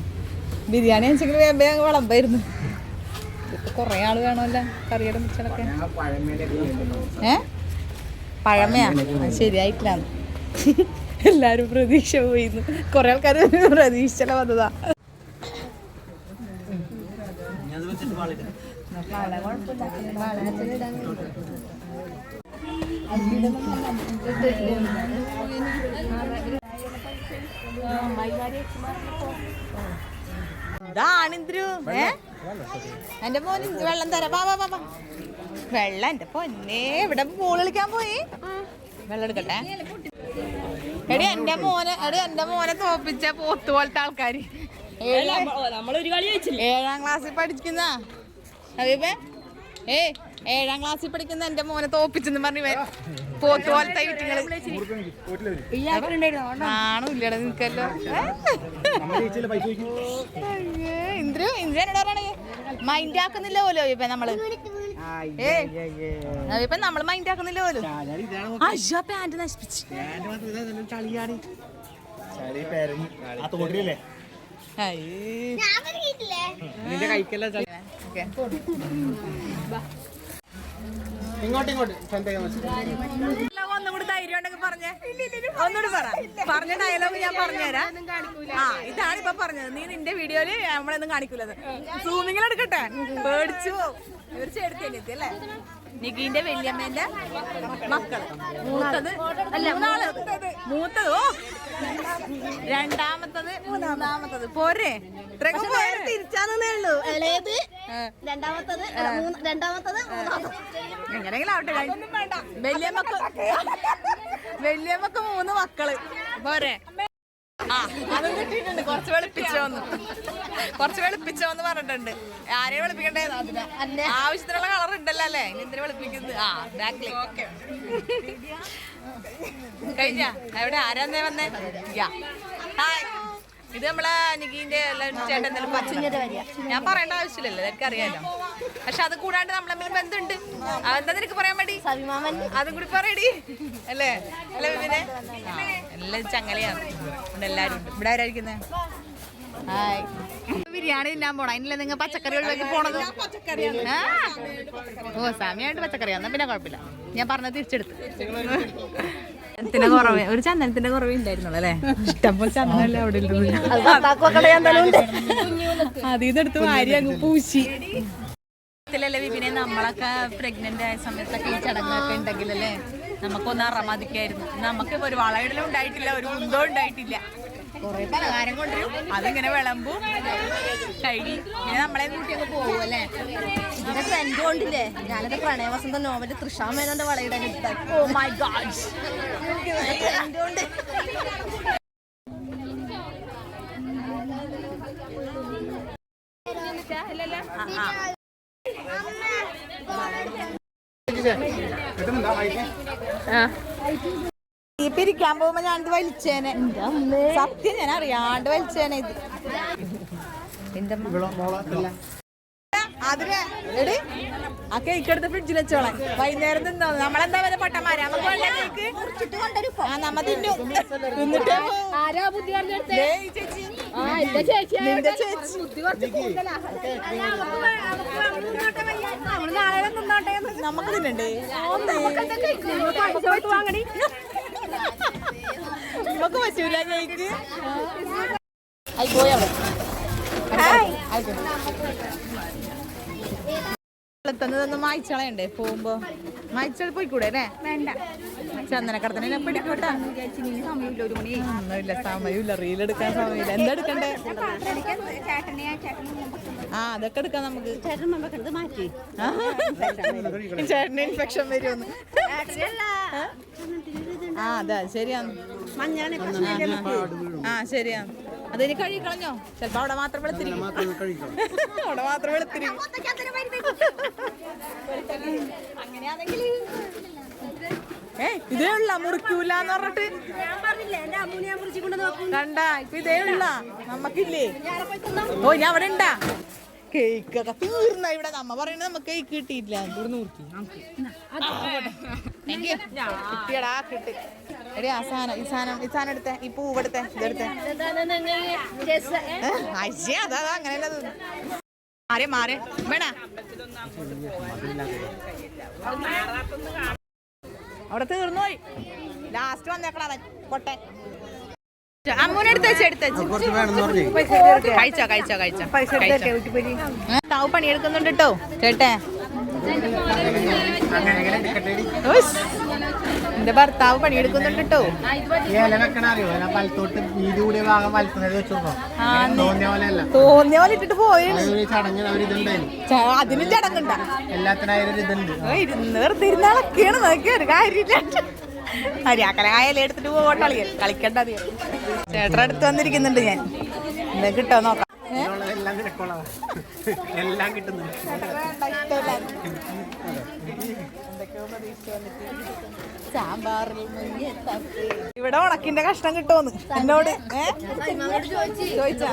S1: ബിരിയാണി വെച്ചെങ്കിൽ വേഗം വിളമ്പായിരുന്നു. ഇപ്പൊ കൊറേ ആള് വേണമല്ലോ കറിയുടെ മിച്ചടൊക്കെ. പഴമയാ, ശരിയായിട്ടില്ല. എല്ലാരും പ്രതീക്ഷ പോയിന്ന്, കൊറേ ആൾക്കാർ പ്രതീക്ഷല വന്നതാ. ഇതാണിന്ദ്രു എന്റെ മോന് വെള്ളം തരാം. വാ വാ വാ, വെള്ളം എന്റെ പൊന്നേ. ഇവിടെ പൂൾ കളിക്കാൻ പോയി, വെള്ളം എടുക്കട്ടെ. എടി എന്റെ മോനെ തോപ്പിച്ച പോത്ത് പോലത്തെ ആൾക്കാര് 7ാം ക്ലാസ്സിൽ പഠിക്കുന്ന അതേപ്പേ 7ാം ക്ലാസ്സിൽ പഠിക്കുന്ന എന്റെ മോനെ തോപ്പിച്ചെന്ന് പറഞ്ഞു പോത്ത് പോലത്തെ വീട്ടുകള്. ആണോ ഇല്ലടാ നിനക്കല്ലോ. ഇന്ദ്രു എന്നോട് പറയണേ മൈൻഡ് ആക്കുന്നില്ല പോലോ ഇപ്പൊ നമ്മള്. ഇപ്പൊ നമ്മള് മൈൻഡ് ആക്കുന്നില്ല പോലും. അയ്യോ പാന്റ് നശിപ്പിച്ചു. ഒന്നും കൂടി ധൈര്യം ഉണ്ടെങ്കിൽ പറഞ്ഞേ, ഒന്നുകൂടി പറഞ്ഞ ഡയലോഗ് ഞാൻ പറഞ്ഞുതരാം. ഇതാണ് ഇപ്പൊ പറഞ്ഞത്. നീ നിന്റെ വീഡിയോയില് നമ്മളൊന്നും കാണിക്കൂലത്. സൂമിങ്ങിൽ എടുക്കട്ടെ, പേടിച്ചു തീർച്ചയായിട്ടും അല്ലേ. നികീന്റെ വല്യമ്മേന്റെ മക്കള്, മൂത്തത് രണ്ടാമത്തത് മൂന്നാമത്തത് പോരെ. തിരിച്ചാന്നേ ഉള്ളൂ. ഇളയത് രണ്ടാമത്തത് എങ്ങനെയെങ്കിലും ആവട്ടെ. വല്യമ്മക്ക് 3 മക്കള് പോരെ. അതും കിട്ടിയിട്ടുണ്ട്. കുറച്ച് വെളുപ്പിച്ചോന്ന് പറഞ്ഞിട്ടുണ്ട്. ആരെയും വെളുപ്പിക്കണ്ടേ, ആവശ്യത്തിനുള്ള കളർ ഉണ്ടല്ലോ അല്ലേ. ഇനി എന്തിനു വെളുപ്പിക്കുന്നത്. ബാക്കിൽ കഴിഞ്ഞ എവിടെ ആരാന്നേ വന്നേ. ഹായ്, ഇത് നമ്മളെ നികീന്റെ ചേട്ടൻ ഞാൻ പറയേണ്ട ആവശ്യമില്ലല്ലോ, എനിക്കറിയാലോ. പക്ഷെ അത് കൂടാണ്ട് നമ്മളെ ബന്ധമുണ്ട്. അതെന്താ നിനക്ക് പറയാൻ വേണ്ടി അതും കൂടി പറയടി അല്ലേ. അല്ലേ വിപിനെ, എല്ലാം ചങ്ങലയാണ്. എല്ലാരും ഉണ്ട്. ഇവിടെ ആരായിരിക്കുന്നേ. ഹായ്, ബിരിയാണി തിന്നാൻ പോണം. അതിനല്ലേ നിങ്ങൾ പച്ചക്കറികളിലേക്ക് പോണത്. ഓ സമയമായിട്ട് പച്ചക്കറിയാന്നാ പിന്നെ കുഴപ്പമില്ല. ഞാൻ പറഞ്ഞത് തിരിച്ചെടുത്ത്. ഒരു ചന്ദനത്തിന്റെ കുറവേ ഉണ്ടായിരുന്നുള്ളൂ അല്ലേ. ഇഷ്ടംപോലെ ചന്ദനല്ലേ അവിടെ അതിന്നെടുത്ത് വാരി അങ്ങ് പൂശി. ല്ലേ വിപിനെ, നമ്മളൊക്കെ പ്രഗ്നന്റ് ആയ സമയത്തൊക്കെ ഈ ചടങ്ങൊക്കെ ഉണ്ടെങ്കിലല്ലേ നമുക്കൊന്ന് അറമാദിക്കായിരുന്നു. നമുക്ക് ഒരു വളയിടലും ഉണ്ടായിട്ടില്ല, ഒരു കുന്തവും ഉണ്ടായിട്ടില്ല. കൊറേ പലഹാരം കൊണ്ടുവരും, അതിങ്ങനെ വിളമ്പും കഴുകി പിന്നെ നമ്മളെ കൂട്ടിയൊക്കെ പോകും അല്ലേ.
S2: ഇതിന്റെ ട്രെൻഡ് കൊണ്ടില്ലേ, ഞാനൊക്കെ പ്രണയവസന്ത നോവല് തൃഷാമേനോന്റെ വളയിടാൻ എടുത്താൽ. ഓ മൈ ഗോഡ്, ട്രെൻഡ് കൊണ്ട്.
S1: ഈ പിരിക്കാൻ പോകുമ്പോ ഞാനിത് വലിച്ചേനെ. സത്യം ഞാൻ അറിയാണ്ട് വലിച്ചേനെ ഇത്. അതിന് എടി ആ കേക്ക് എടുത്ത് ഫ്രിഡ്ജിൽ വെച്ചോളാം. വൈകുന്നേരം തിന്നോ. നമ്മളെന്താ വരെ പൊട്ടന്മാരാ. നമുക്ക് വെള്ള കേക്ക് നമ്മ തിന്നു. തിന്നിട്ട് നമുക്ക് തിന്നണ്ടേ. നമുക്ക് പറ്റൂല കേക്ക്. ആയി പോയി അവിടെ. തന്നതൊന്നും മായ്ച്ചളയണ്ടേ പോകുമ്പോ മായ്ച്ചൾ പോയിക്കൂടെ അല്ലേ?
S2: വേണ്ട
S1: ചന്ദനക്കടത്തിനെ പിടിക്കൂട്ടാ.
S2: സമയമില്ല, 1 മണി.
S1: ഒന്നുമില്ല, സമയമില്ല, റീലെടുക്കാൻ സമയമില്ല. എന്താ എടുക്കണ്ടേ? ആ അതൊക്കെ എടുക്കാം നമുക്ക്. ചേട്ടന് ഇൻഫെക്ഷൻ വരുമെന്ന്. ആ അതാ ശരിയാന്ന്. ആ ശരിയാന്ന്. അതിന് കഴുകി കളഞ്ഞോ? ചിലപ്പോ അവിടെ മാത്രം വെളുത്തിരിക്കും. അവിടെ മാത്രം വെളുത്തിരിക്കും. അങ്ങനെയാണെങ്കിൽ ഇതേ ഉള്ള മുറിക്കൂലെന്ന് പറഞ്ഞിട്ട് കണ്ട. ഇപ്പൊ ഇതേ ഉള്ള നമ്മക്കില്ലേ? ഓ ഞാൻ അവിടെ ഉണ്ടാ കേക്കൊക്കെ തീർന്ന ഇവിടെ. നമ്മ പറയുന്നത് നമുക്ക് കേക്ക് കിട്ടിയില്ല. കിട്ടിയടാ കിട്ടി. എടി ആ സാധനം ഈ സാധനം എടുത്തേ. ഈ പൂവെടുത്തേ, ഇതെടുത്തേ. അതാ അങ്ങനെയല്ല. മാറി വേണ അവിടെ തീർന്നു പോയി. ലാസ്റ്റ് വന്നേക്കണ അവൻ പൊട്ടെ. അമ്മൂനെടുത്ത് താവ് പണിയെടുക്കുന്നുണ്ട് കേട്ടോ ചേട്ടേ. എന്റെ ഭർത്താവ് പണിയെടുക്കുന്നുണ്ട് കേട്ടോ. തോന്നിയ പോലെ ഇട്ടിട്ട് പോയി. അതിനും ചടങ്ങുണ്ട. വെറുതെ ഇരുന്നാളൊക്കെയാണ് നോക്കിയ ഒരു കാര്യമില്ല. അരിയാക്കലായാലും എടുത്തിട്ട് പോകട്ടളിയൽ കളിക്കണ്ട. അധികം ചേട്ടൻ അടുത്ത് വന്നിരിക്കുന്നുണ്ട് ഞാൻ. എന്താ കിട്ടോ നോക്കാം.
S4: എല്ലാം കിട്ടുന്നു.
S1: സാമ്പാറിൽ ഇവിടെ ഉണക്കിന്റെ കഷ്ണം കിട്ടുമെന്ന് എന്നോട് ചോദിച്ചാ.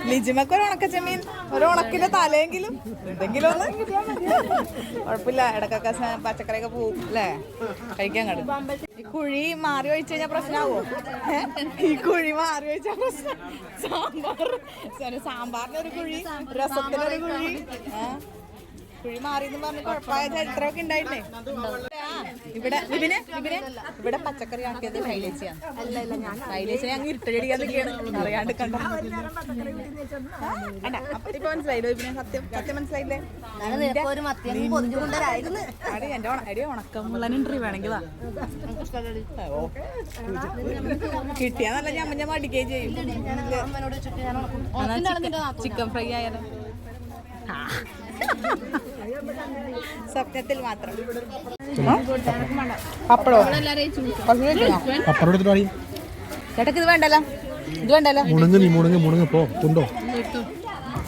S1: ലിജിമക്ക് ഒരു ഉണക്കച്ചെമ്മീൻ, ഒരു ഉണക്കിന്റെ തലയെങ്കിലും എന്തെങ്കിലും ഒന്ന് കുഴപ്പമില്ല. ഇടക്കൊക്കെ പച്ചക്കറിയൊക്കെ പോവും അല്ലേ കഴിക്കാൻ കണ്ടു. ഈ കുഴി മാറി ഒഴിച്ചു കഴിഞ്ഞാൽ പ്രശ്നമാവോ? ഈ കുഴി മാറി ഒഴിച്ചാൽ പ്രശ്നം. സാമ്പാറിനൊരു കുഴി, രസത്തിനൊരു കുഴി, കുഴി മാറിയെന്ന് പറഞ്ഞ് കുഴപ്പമായ ചരിത്രമൊക്കെ ഉണ്ടായില്ലേ? ഇവിടെ പച്ചക്കറി ആക്കിയത് ശൈലേച്ചിയാണ്. ശൈലേച്ചി അങ്ങ് ഇരുട്ടടിക്കാൻ നിൽക്കുകയാണ് അറിയാണ്ട് കണ്ട. ഇപ്പൊ മനസ്സിലായില്ലോ ഇവനെ? സത്യം മനസ്സിലായില്ലേ? എന്റെ ഉണക്കമുള്ളനുണ്ട് വേണമെങ്കിൽ കിട്ടിയാ നല്ല ഞാൻ മടിക്കുകയും ചെയ്യും. ചിക്കൻ ഫ്രൈ ആയാലും സ്വപ്നത്തിൽ മാത്രം. പപ്പടോ ചേട്ടക്ക് ഇത് വേണ്ടല്ലോ, ഇത് വേണ്ടല്ലോ.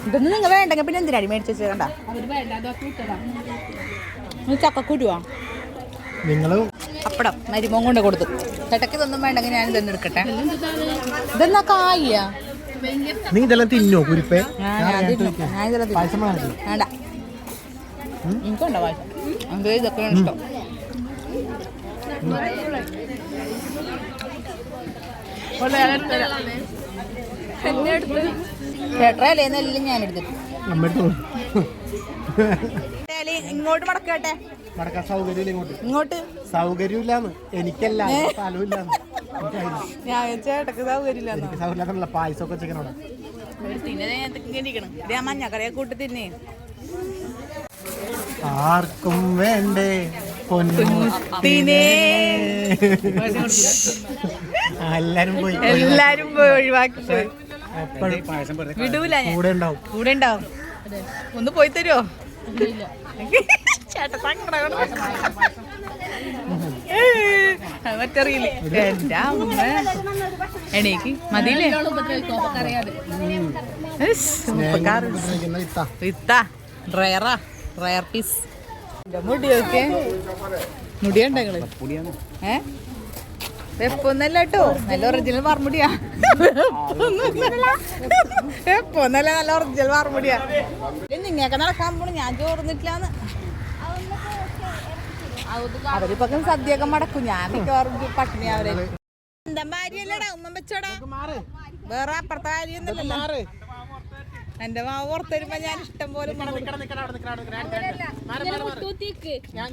S1: ഇതൊന്നും നിങ്ങൾ വേണ്ടെങ്കിൽ പിന്നെ എന്തിനാടി മേടിച്ചു വെച്ചത്? കണ്ട ചക്കക്കുരുവാ പപ്പടം മരുമോൻ കൊണ്ട് കൊടുത്തു. ചേട്ടക്ക് ഇതൊന്നും വേണ്ടെങ്കിൽ ഞാൻ ഇതൊന്നും എടുക്കട്ടെ. ഇതെന്നാ കായ?
S4: നീ ഇതെല്ലാം തിന്നോ കുരിപ്പേ?
S1: വേണ്ട എനിക്കുണ്ടോ പായസം? ഇതൊക്കെയാണ് ഇഷ്ടം. ചേട്ടറേലെല്ലാം ഞാൻ എടുത്തിട്ട് ഇങ്ങോട്ട് മടക്കട്ടെ.
S4: മടക്കാൻ സൗകര്യം
S1: ഇങ്ങോട്ട്
S4: സൗകര്യമില്ലാന്ന് എനിക്കല്ല, സ്ഥലമില്ലാന്ന്.
S1: ഞാൻ ചേട്ടക്ക് സൗകര്യമില്ല.
S4: സൗകര്യമില്ല. പായസമൊക്കെ വെച്ചിരിക്കണോടെ
S1: തിന്നെ മഞ്ഞക്കറിയൊക്കെ കൂട്ടി തിന്നേ.
S4: ആർക്കും വേണ്ടേ എല്ലാരും പോയി
S1: ഒഴിവാക്കി പോയി. വിടൂല, കൂടെ ഉണ്ടാവും. ഒന്ന് പോയി തരുമോ? ചേട്ട മറ്ററിയില്ല. എന്റെ അമ്മ എണീക്ക് മതിയില്ലേ? Rare piece. മുടിയൊക്കെ മുടിയുണ്ടോ നിങ്ങള്? വെപ്പൊന്നല്ല കേട്ടോ, നല്ല ഒറിജിനൽ വാർമുടിയാ. വെപ്പൊന്നല്ല, നല്ല ഒറിജിനൽ വാർമുടിയാ. നിങ്ങയൊക്കെ നടക്കാൻ പോണു, ഞാൻ ചോർന്നിട്ടില്ലാന്ന്. അവരിപ്പൊ സദ്യയൊക്കെ മടക്കും, ഞാൻ മിക്കവാറും പട്ടിണി. അവരെ എന്താ ഭാര്യല്ലടാ ഉമ്മ വെച്ചോടാ, വേറെ അപ്പുറത്തെ ഭാര്യ ഒന്നല്ലല്ലോ. എന്റെ മാവ് പുറത്ത് വരുമ്പോ ഞാൻ ഇഷ്ടം പോലെ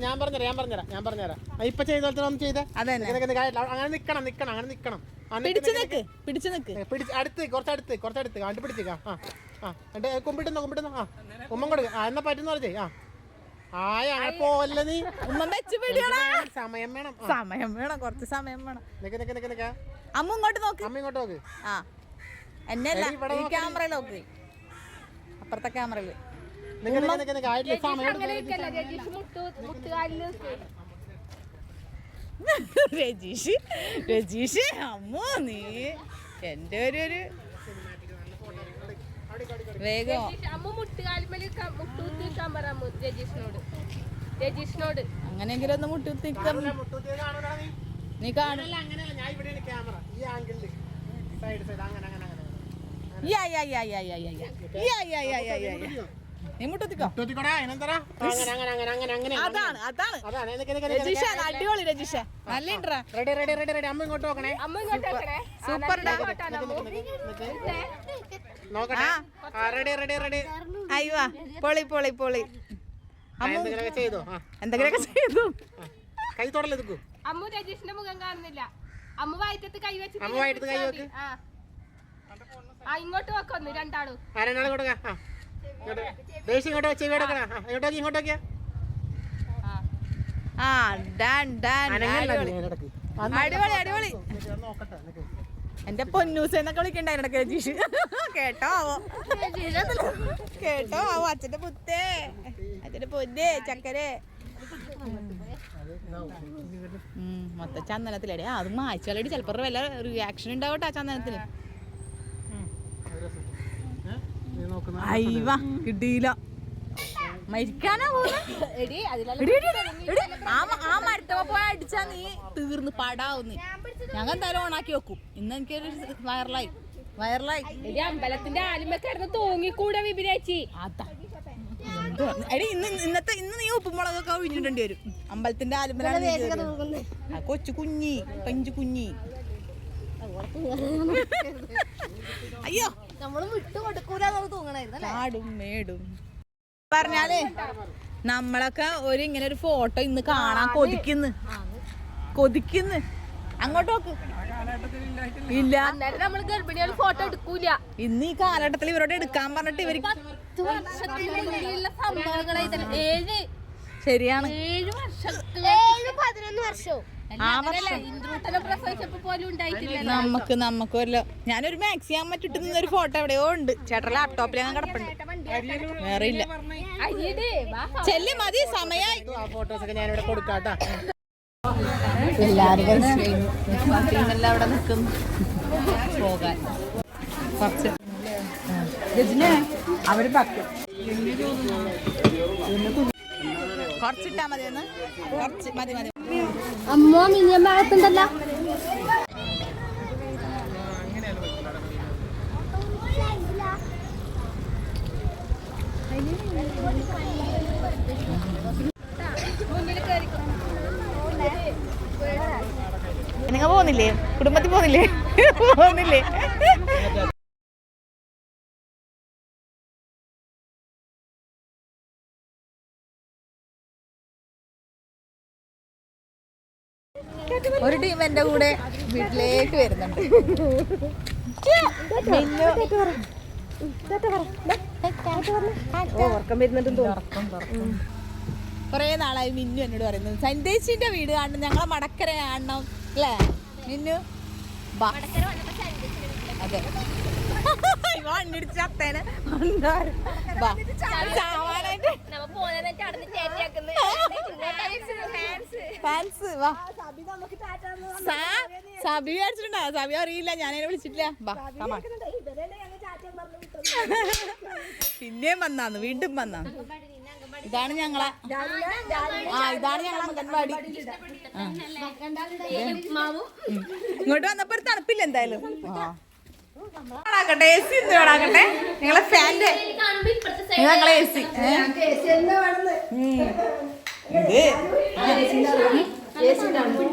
S4: ഞാൻ പറഞ്ഞുതരാം ഇപ്പൊ ചെയ്ത പോലെ ഒന്ന് ചെയ്തേ.
S1: അതന്നെ
S4: അങ്ങനെ നിക്കണം.
S1: പിടിച്ചു നിക്ക്
S4: അടുത്ത് കുറച്ചടുത്ത് കണ്ടു പിടിച്ചേക്കാ. കുമ്പിട്ടുന്നോ ഉമ്മ കൊടുക്ക. എന്നാ പറ്റുന്ന പറഞ്ഞേ. ആയ പോലെ നീ
S1: ഉമ്മ വെച്ച് പിടിയടാ.
S4: സമയം വേണം,
S1: കുറച്ച് സമയം വേണം.
S4: നിക്ക.
S1: അമ്മ ഇങ്ങോട്ട് നോക്ക്.
S4: അമ്മ ഇങ്ങോട്ട് നോക്ക്.
S1: ആ എന്നെയല്ല, ഈ ക്യാമറയിൽ നോക്ക്, അപ്പുറത്തെ ക്യാമറയില്. രജീഷ് അമ്മോ നീ എന്റെ ഒരു വേഗം അങ്ങനെയെങ്കിലും ഒന്ന് മുട്ടുത്തിക്ക. നീ കാണില്ല. നീ മുട്ടത്തിക്കോ. അതാണ് രജീഷ, അടിപൊളി രജീഷ, നല്ല ഇൻട്രാ.
S4: അമ്മ ഇങ്ങോട്ട് നോക്കണേ.
S1: സൂപ്പർ അയ്യോ പൊളി.
S4: എന്തെങ്കിലുമൊക്കെ ചെയ്തോ. കൈ തൊടലെടുക്കൂ.
S2: അമ്മു രജീഷിന്റെ മുഖം കാണുന്നില്ല. അമ്മ വയറ്റത്ത് കൈ വെച്ച്
S4: വെക്ക്.
S2: ഇങ്ങോട്ട് വെക്കൊന്നു രണ്ടാളും.
S4: രണ്ടാളും കൊടുക്ക. ദേശം ഇങ്ങോട്ട് വെച്ച് ഇങ്ങോട്ടൊക്കെ.
S1: അടിപൊളി. എന്റെ പൊന്നൂസ് എന്നൊക്കെ വിളിക്കണ്ടായി ഇടയ്ക്ക് രജീഷ്. കേട്ടോ അച്ഛന്റെ പുത്തേ, അച്ഛന്റെ പൊന്നേ ചക്കരെ മൊത്തം ചന്ദനത്തിലേ. അത് മായ്ച്ചാലടി ചിലപ്പോ വല്ല റിയാക്ഷൻ ഉണ്ടാവട്ടെ ആ ചന്ദനത്തിന്. അയ്യവ കിട്ടിയില്ല, മരിക്കാനാ ആ മരത്തവ പോയി അടിച്ചാ നീ തീർന്ന് പടാവുന്ന്. ഞങ്ങൾ എന്തായാലും ഓണാക്കി വെക്കും. ഇന്ന് എനിക്കൊരു വയറലായി.
S2: അമ്പലത്തിന്റെ ആലുമക്കാരന്ന് തൂങ്ങിക്കൂടെ വിപിനേച്ചി.
S1: അതാ ഇന്ന് നീ ഉപ്പുമുളകൊക്കെ ഒഴിഞ്ഞിടേണ്ടി വരും. അമ്പലത്തിന്റെ ആലുമലാണ് കൊച്ചു കുഞ്ഞി പഞ്ചു കുഞ്ഞി. അയ്യോ നമ്മള് വിട്ടുകൊടുക്കൂലെന്ന് തോന്നണായിരുന്നു. കാടും മേടും പറഞ്ഞാലേ നമ്മളൊക്കെ ഇങ്ങനെ ഒരു ഫോട്ടോ ഇന്ന് കാണാൻ കൊതിക്കുന്നു. അങ്ങോട്ട് നോക്ക്. ഇല്ല,
S2: നമ്മള് ഗർഭിണികൾ ഫോട്ടോ എടുക്കൂല.
S1: ഇന്ന് ഈ കാലഘട്ടത്തിൽ ഇവരോട് എടുക്കാൻ പറഞ്ഞിട്ട് ഇവര് ശരിയാണ്.
S2: 11 വർഷവും
S1: നമുക്കല്ലോ ഞാനൊരു മാക്സിമം മറ്റിട്ട് നിന്നൊരു ഫോട്ടോ എവിടെയോ ഉണ്ട്. ചേട്ടൻ ലാപ്ടോപ്പിൽ ഞാൻ കിടപ്പുണ്ട്. വേറെ ഇല്ല. ചെല്ലി മതി, സമയായി. എല്ലാരും അവിടെ നിൽക്കുന്നു പോകാൻ. കുറച്ച് അവര് കുറച്ചിട്ടാ മതി. കുറച്ച് മതി.
S2: അമ്മ മിനിയമ്മത്തുണ്ടല്ലോ.
S1: നിങ്ങൾ പോകുന്നില്ലേ? കുടുംബത്തിൽ പോകുന്നില്ലേ? ഒരു ടീം എന്റെ കൂടെ വീട്ടിലേക്ക് വരുന്നുണ്ട്. കൊറേ നാളായി മിന്നു എന്നോട് പറയുന്നത് സന്ദേശിന്റെ വീട് കാണണം, ഞങ്ങളെ മടക്കര കാണണം അല്ലേ മിന്നു? അതെ വണ്ടിടിച്ചത്തേനെ ഫാൻസ് വാ. സബി വിചാരിച്ചിട്ടുണ്ടോ? സബി അറിയില്ല, ഞാനതിനെ വിളിച്ചിട്ടില്ല. പിന്നെയും വന്നാന്ന്, വീണ്ടും വന്നാന്ന്. ഇതാണ് ഞങ്ങളെ അംഗൻവാടി. ഇങ്ങോട്ട് വന്നപ്പോ ഒരു തണുപ്പില്ല എന്തായാലും. എ സി ഓണാക്കട്ടെ. നിങ്ങളെ ഫാൻ്റെ ഞങ്ങളെ എ സി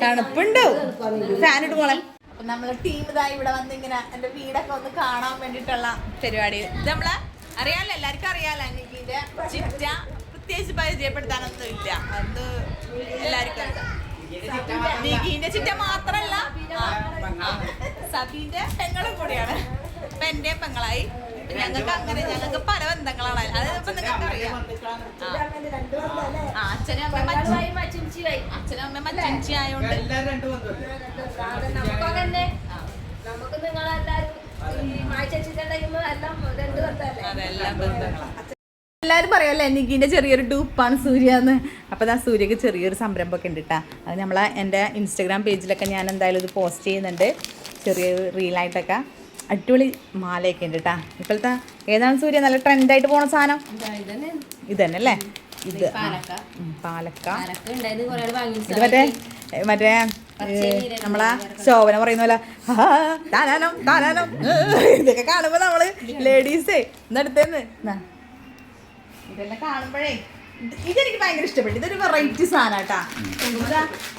S1: തണുപ്പുണ്ടോ? ഫാൻ ഇടുമ്പോളെ. അപ്പൊ നമ്മളെ ടീം ഇതായി ഇവിടെ വന്ന് ഇങ്ങനെ എന്റെ വീടൊക്കെ ഒന്ന് കാണാൻ വേണ്ടിട്ടുള്ള പരിപാടി. ഇത് നമ്മളെ അറിയാലോ, എല്ലാവർക്കും അറിയാലോ നിക്കിന്റെ ചിറ്റ. പ്രത്യേകിച്ച് പരിചയപ്പെടുത്താനൊന്നും ഇല്ല, അത് എല്ലാവർക്കും. നിക്കിന്റെ ചിറ്റ മാത്രല്ല സബീന്റെ പെങ്ങളും കൂടിയാണ്. അപ്പൊ എന്റെ പെങ്ങളായി. ഞങ്ങൾക്ക് അങ്ങനെ ഞങ്ങൾക്ക് പല ബന്ധങ്ങളാണ്. അത് ഇപ്പൊ നിങ്ങൾക്ക് അറിയാം. അച്ഛനും അമ്മ മച്ചിഞ്ചി ആയോണ്ട്
S5: നമുക്ക് നിങ്ങളെല്ലാരും
S1: അതെല്ലാം ബന്ധങ്ങളാണ്. എല്ലാവരും പറയുമല്ലോ നിക്കിന്റെ ചെറിയൊരു ഡൂപ്പാണ് സൂര്യാന്ന്. അപ്പോൾ ആ സൂര്യക്ക് ചെറിയൊരു സംരംഭമൊക്കെ ഉണ്ട് കേട്ടോ. അത് നമ്മളെ എൻ്റെ ഇൻസ്റ്റഗ്രാം പേജിലൊക്കെ ഞാൻ എന്തായാലും ഇത് പോസ്റ്റ് ചെയ്യുന്നുണ്ട്. ചെറിയൊരു റീലായിട്ടൊക്കെ അടിപൊളി മാലയൊക്കെ ഉണ്ട് കേട്ടോ. ഇപ്പോഴത്തെ ഏതാണ് സൂര്യ നല്ല ട്രെൻഡായിട്ട് പോണ സാധനം? ഇത് തന്നെ അല്ലേ? ഇത് പാലക്ക. ഇത് മറ്റേ നമ്മളെ ശോഭന പറയുന്ന പോലെ താനാനം താനാനം ഇതൊക്കെ കാണുമ്പോ നമ്മള് ലേഡീസേ ഇന്നെടുത്തേന്ന് ഇതെല്ലാം കാണുമ്പോഴേ ഇതെനിക്ക് ഭയങ്കര ഇഷ്ടപ്പെട്ടു. ഇതൊരു വെറൈറ്റി സാധനം കേട്ടാ.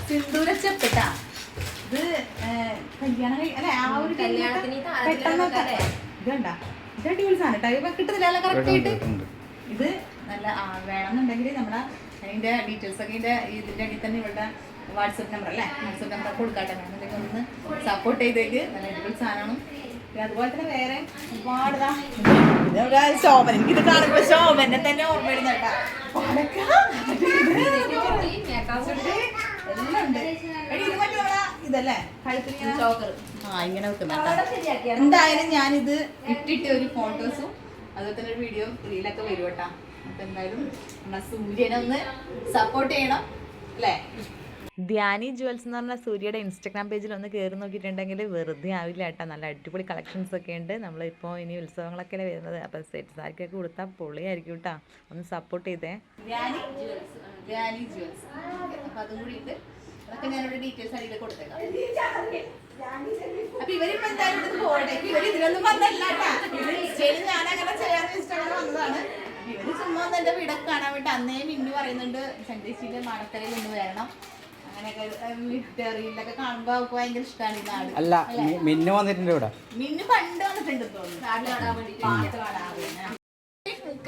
S1: സിന്ദൂര ചെപ്പിട്ടാ. ഇത് കല്യാണം അല്ലെ ആ ഒരു കല്യാണത്തിന് ഇതണ്ടാ. ഇത് അടിപൊളി സാധനം കേട്ടോ. ഇപ്പൊ കിട്ടുന്നില്ല കറക്റ്റ് ആയിട്ട്. ഇത് നല്ല വേണമെന്നുണ്ടെങ്കിൽ നമ്മുടെ അതിന്റെ ഡീറ്റെയിൽസ് ഒക്കെ ഇതിന്റെ അടിയിൽ തന്നെ ഇവിടെ വാട്സപ്പ് നമ്പർ അല്ലേ, വാട്സപ്പ് നമ്പർ കൊടുക്കാട്ടെ. വേണമെന്നുണ്ടെങ്കിൽ ഒന്ന് സപ്പോർട്ട് ചെയ്തേക്ക്. നല്ല അടിപൊളി സാധനമാണ്. പിന്നെ അതുപോലെ തന്നെ വേറെ ഒരുപാട് ശോഭന. എനിക്കിത് കാണുമ്പോ ശോഭനെ തന്നെ ഓർമ്മ വരുന്ന കേട്ടാ. എല്ലാം ഉണ്ട്. ഇത് മറ്റേ ഇതല്ലേ കഴുത്തിന് ഇങ്ങനെ വെക്കുന്ന. എന്തായാലും ഞാനിത് ഇട്ടിട്ട് ഒരു ഫോട്ടോസും അതുപോലെ തന്നെ ഒരു വീഡിയോ റീലൊക്കെ വരും കേട്ടാ. അപ്പൊ എന്തായാലും നമ്മളെ സൂര്യനെ ഒന്ന് സപ്പോർട്ട് ചെയ്യണം അല്ലേ. ധ്യാനി ജുവൽസ് എന്ന് പറഞ്ഞാൽ സൂര്യയുടെ ഇൻസ്റ്റാഗ്രാം പേജിൽ ഒന്ന് കയറി നോക്കിയിട്ടുണ്ടെങ്കിൽ വെറുതെ ആവില്ല കേട്ടോ. നല്ല അടിപൊളി കളക്ഷൻസ് ഒക്കെ ഉണ്ട്. നമ്മളിപ്പോൾ ഇനി ഉത്സവങ്ങളൊക്കെ വരുന്നത്. അപ്പോൾ സെറ്റ് സാരിക്കൊക്കെ കൊടുത്താൽ പൊളിയായിരിക്കും കേട്ടോ. ഒന്ന് സപ്പോർട്ട് ചെയ്തേ. ധ്യാനി ജുവൽസ്. അപ്പം അതും കൂടി ഉണ്ട്. അതൊക്കെ ഞാനിവിടെ ഡീറ്റെയിൽസ് അടിയിൽ കൊടുത്തേക്കാം. അപ്പൊ ഇവരിപ്പോ എന്തായാലും ഇത് പോകട്ടെ. ഇവര് ഇതിലൊന്നും വന്നല്ല കേട്ടോ. ഞാനങ്ങനെ ചെയ്യാൻ ഇഷ്ടമാണ് വന്നതാണ്. ഇവര് ചുമ്മാ എന്റെ വീടൊക്കെ കാണാൻ വേണ്ടി അന്നേ മിന്നു പറയുന്നുണ്ട് ചന്ദ്രേശ്വരിയുടെ മണക്കരയിൽ ഒന്ന് വരണം. റീലൊക്കെ കാണുമ്പോ അവർക്ക് ഭയങ്കര ഇഷ്ടമാണ് ഈ നാട്.
S6: അല്ല മിന്നു വന്നിട്ടുണ്ട് ഇവിടെ.
S1: മിന്നു പണ്ട് വന്നിട്ടുണ്ട് തോന്നുന്നു.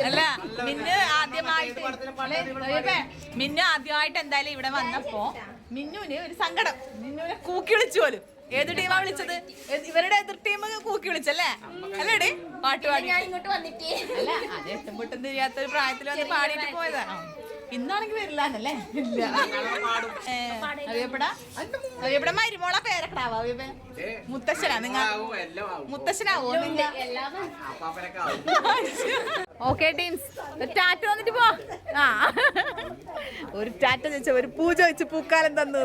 S1: അല്ല മിന്നു ആദ്യമായിട്ട് എന്തായാലും ഇവിടെ വന്നപ്പോ മിന്നുവിന് ഒരു സങ്കടം. മിന്നുവിനെ കൂക്കി വിളിച്ചു പോലും. ഏത് ടീമാ വിളിച്ചത്? ഇവരുടെ എതിർ ടീം കൂക്കി വിളിച്ചല്ലേ? അല്ലേടി പാട്ട് പാടി ഇങ്ങോട്ട് വന്നിട്ടേ അല്ല അത് എട്ടും പൊട്ടും തിരിയാത്തൊരു പ്രായത്തിൽ വന്ന് പാടിയിട്ട് പോയതാണ്. ഇന്നാണെങ്കിൽ വരില്ലാന്നല്ലേ? ഇല്ല അറിയപ്പെടാ മരുമോള പേരക്കടാവോ മുത്തശ്ശനാ? നിങ്ങൾ മുത്തശ്ശനാവോ? ഓക്കെ ടീംസ് ഒരു ടാറ്റ വന്നിട്ട് പോ. ഒരു ടാറ്റ ചോദിച്ച ഒരു പൂജ വെച്ച് പൂക്കാലം തന്നു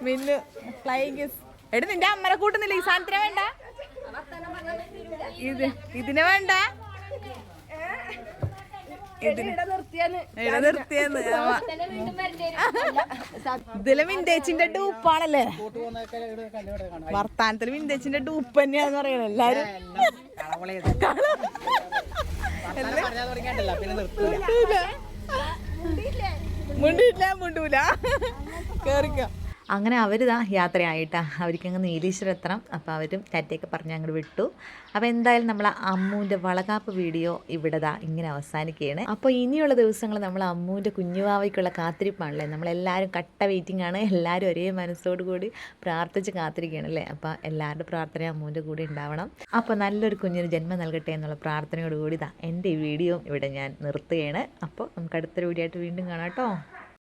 S1: മിന്നു ഫ്ലൈയിങ് കിസ്. എടി നിന്റെ അമ്മനെ കൂട്ടുന്നില്ല ഈ സാധനത്തിന് വേണ്ട? ഇതിന് വേണ്ട? ഇതില് വിന്റേജിന്റെ ഡൂപ്പാണല്ലേ? വർത്താനത്തില് വിന്റേജിന്റെ ഡൂപ്പ് തന്നെയാന്ന് പറയണ എല്ലാരും. മുണ്ടൂല കേറിക്കോ. അങ്ങനെ അവരിതാ യാത്രയായിട്ടാ. അവർക്കങ്ങ് നീലീശ്വരം എത്തണം. അപ്പോൾ അവരും ടാറ്റയൊക്കെ പറഞ്ഞ് അങ്ങോട്ട് വിട്ടു. അപ്പോൾ എന്തായാലും നമ്മൾ അമ്മൂൻ്റെ വളകാപ്പ് വീഡിയോ ഇവിടെ ഇങ്ങനെ അവസാനിക്കുകയാണ്. അപ്പോൾ ഇനിയുള്ള ദിവസങ്ങൾ നമ്മൾ അമ്മൂൻ്റെ കുഞ്ഞുവാവയ്ക്കുള്ള കാത്തിരിപ്പാണല്ലേ. നമ്മളെല്ലാവരും കട്ട വെയിറ്റിംഗ് ആണ്. എല്ലാവരും ഒരേ മനസ്സോടു കൂടി പ്രാർത്ഥിച്ച് കാത്തിരിക്കുകയാണല്ലേ. അപ്പോൾ എല്ലാവരുടെ പ്രാർത്ഥന അമ്മൂൻ്റെ കൂടെ ഉണ്ടാവണം. അപ്പോൾ നല്ലൊരു കുഞ്ഞിന് ജന്മം നൽകട്ടെ എന്നുള്ള പ്രാർത്ഥനയോട് കൂടി എൻ്റെ ഈ വീഡിയോ ഇവിടെ ഞാൻ നിർത്തുകയാണ്. അപ്പോൾ നമുക്ക് അടുത്തൊരു വീഡിയോ ആയിട്ട് വീണ്ടും കാണാം കേട്ടോ.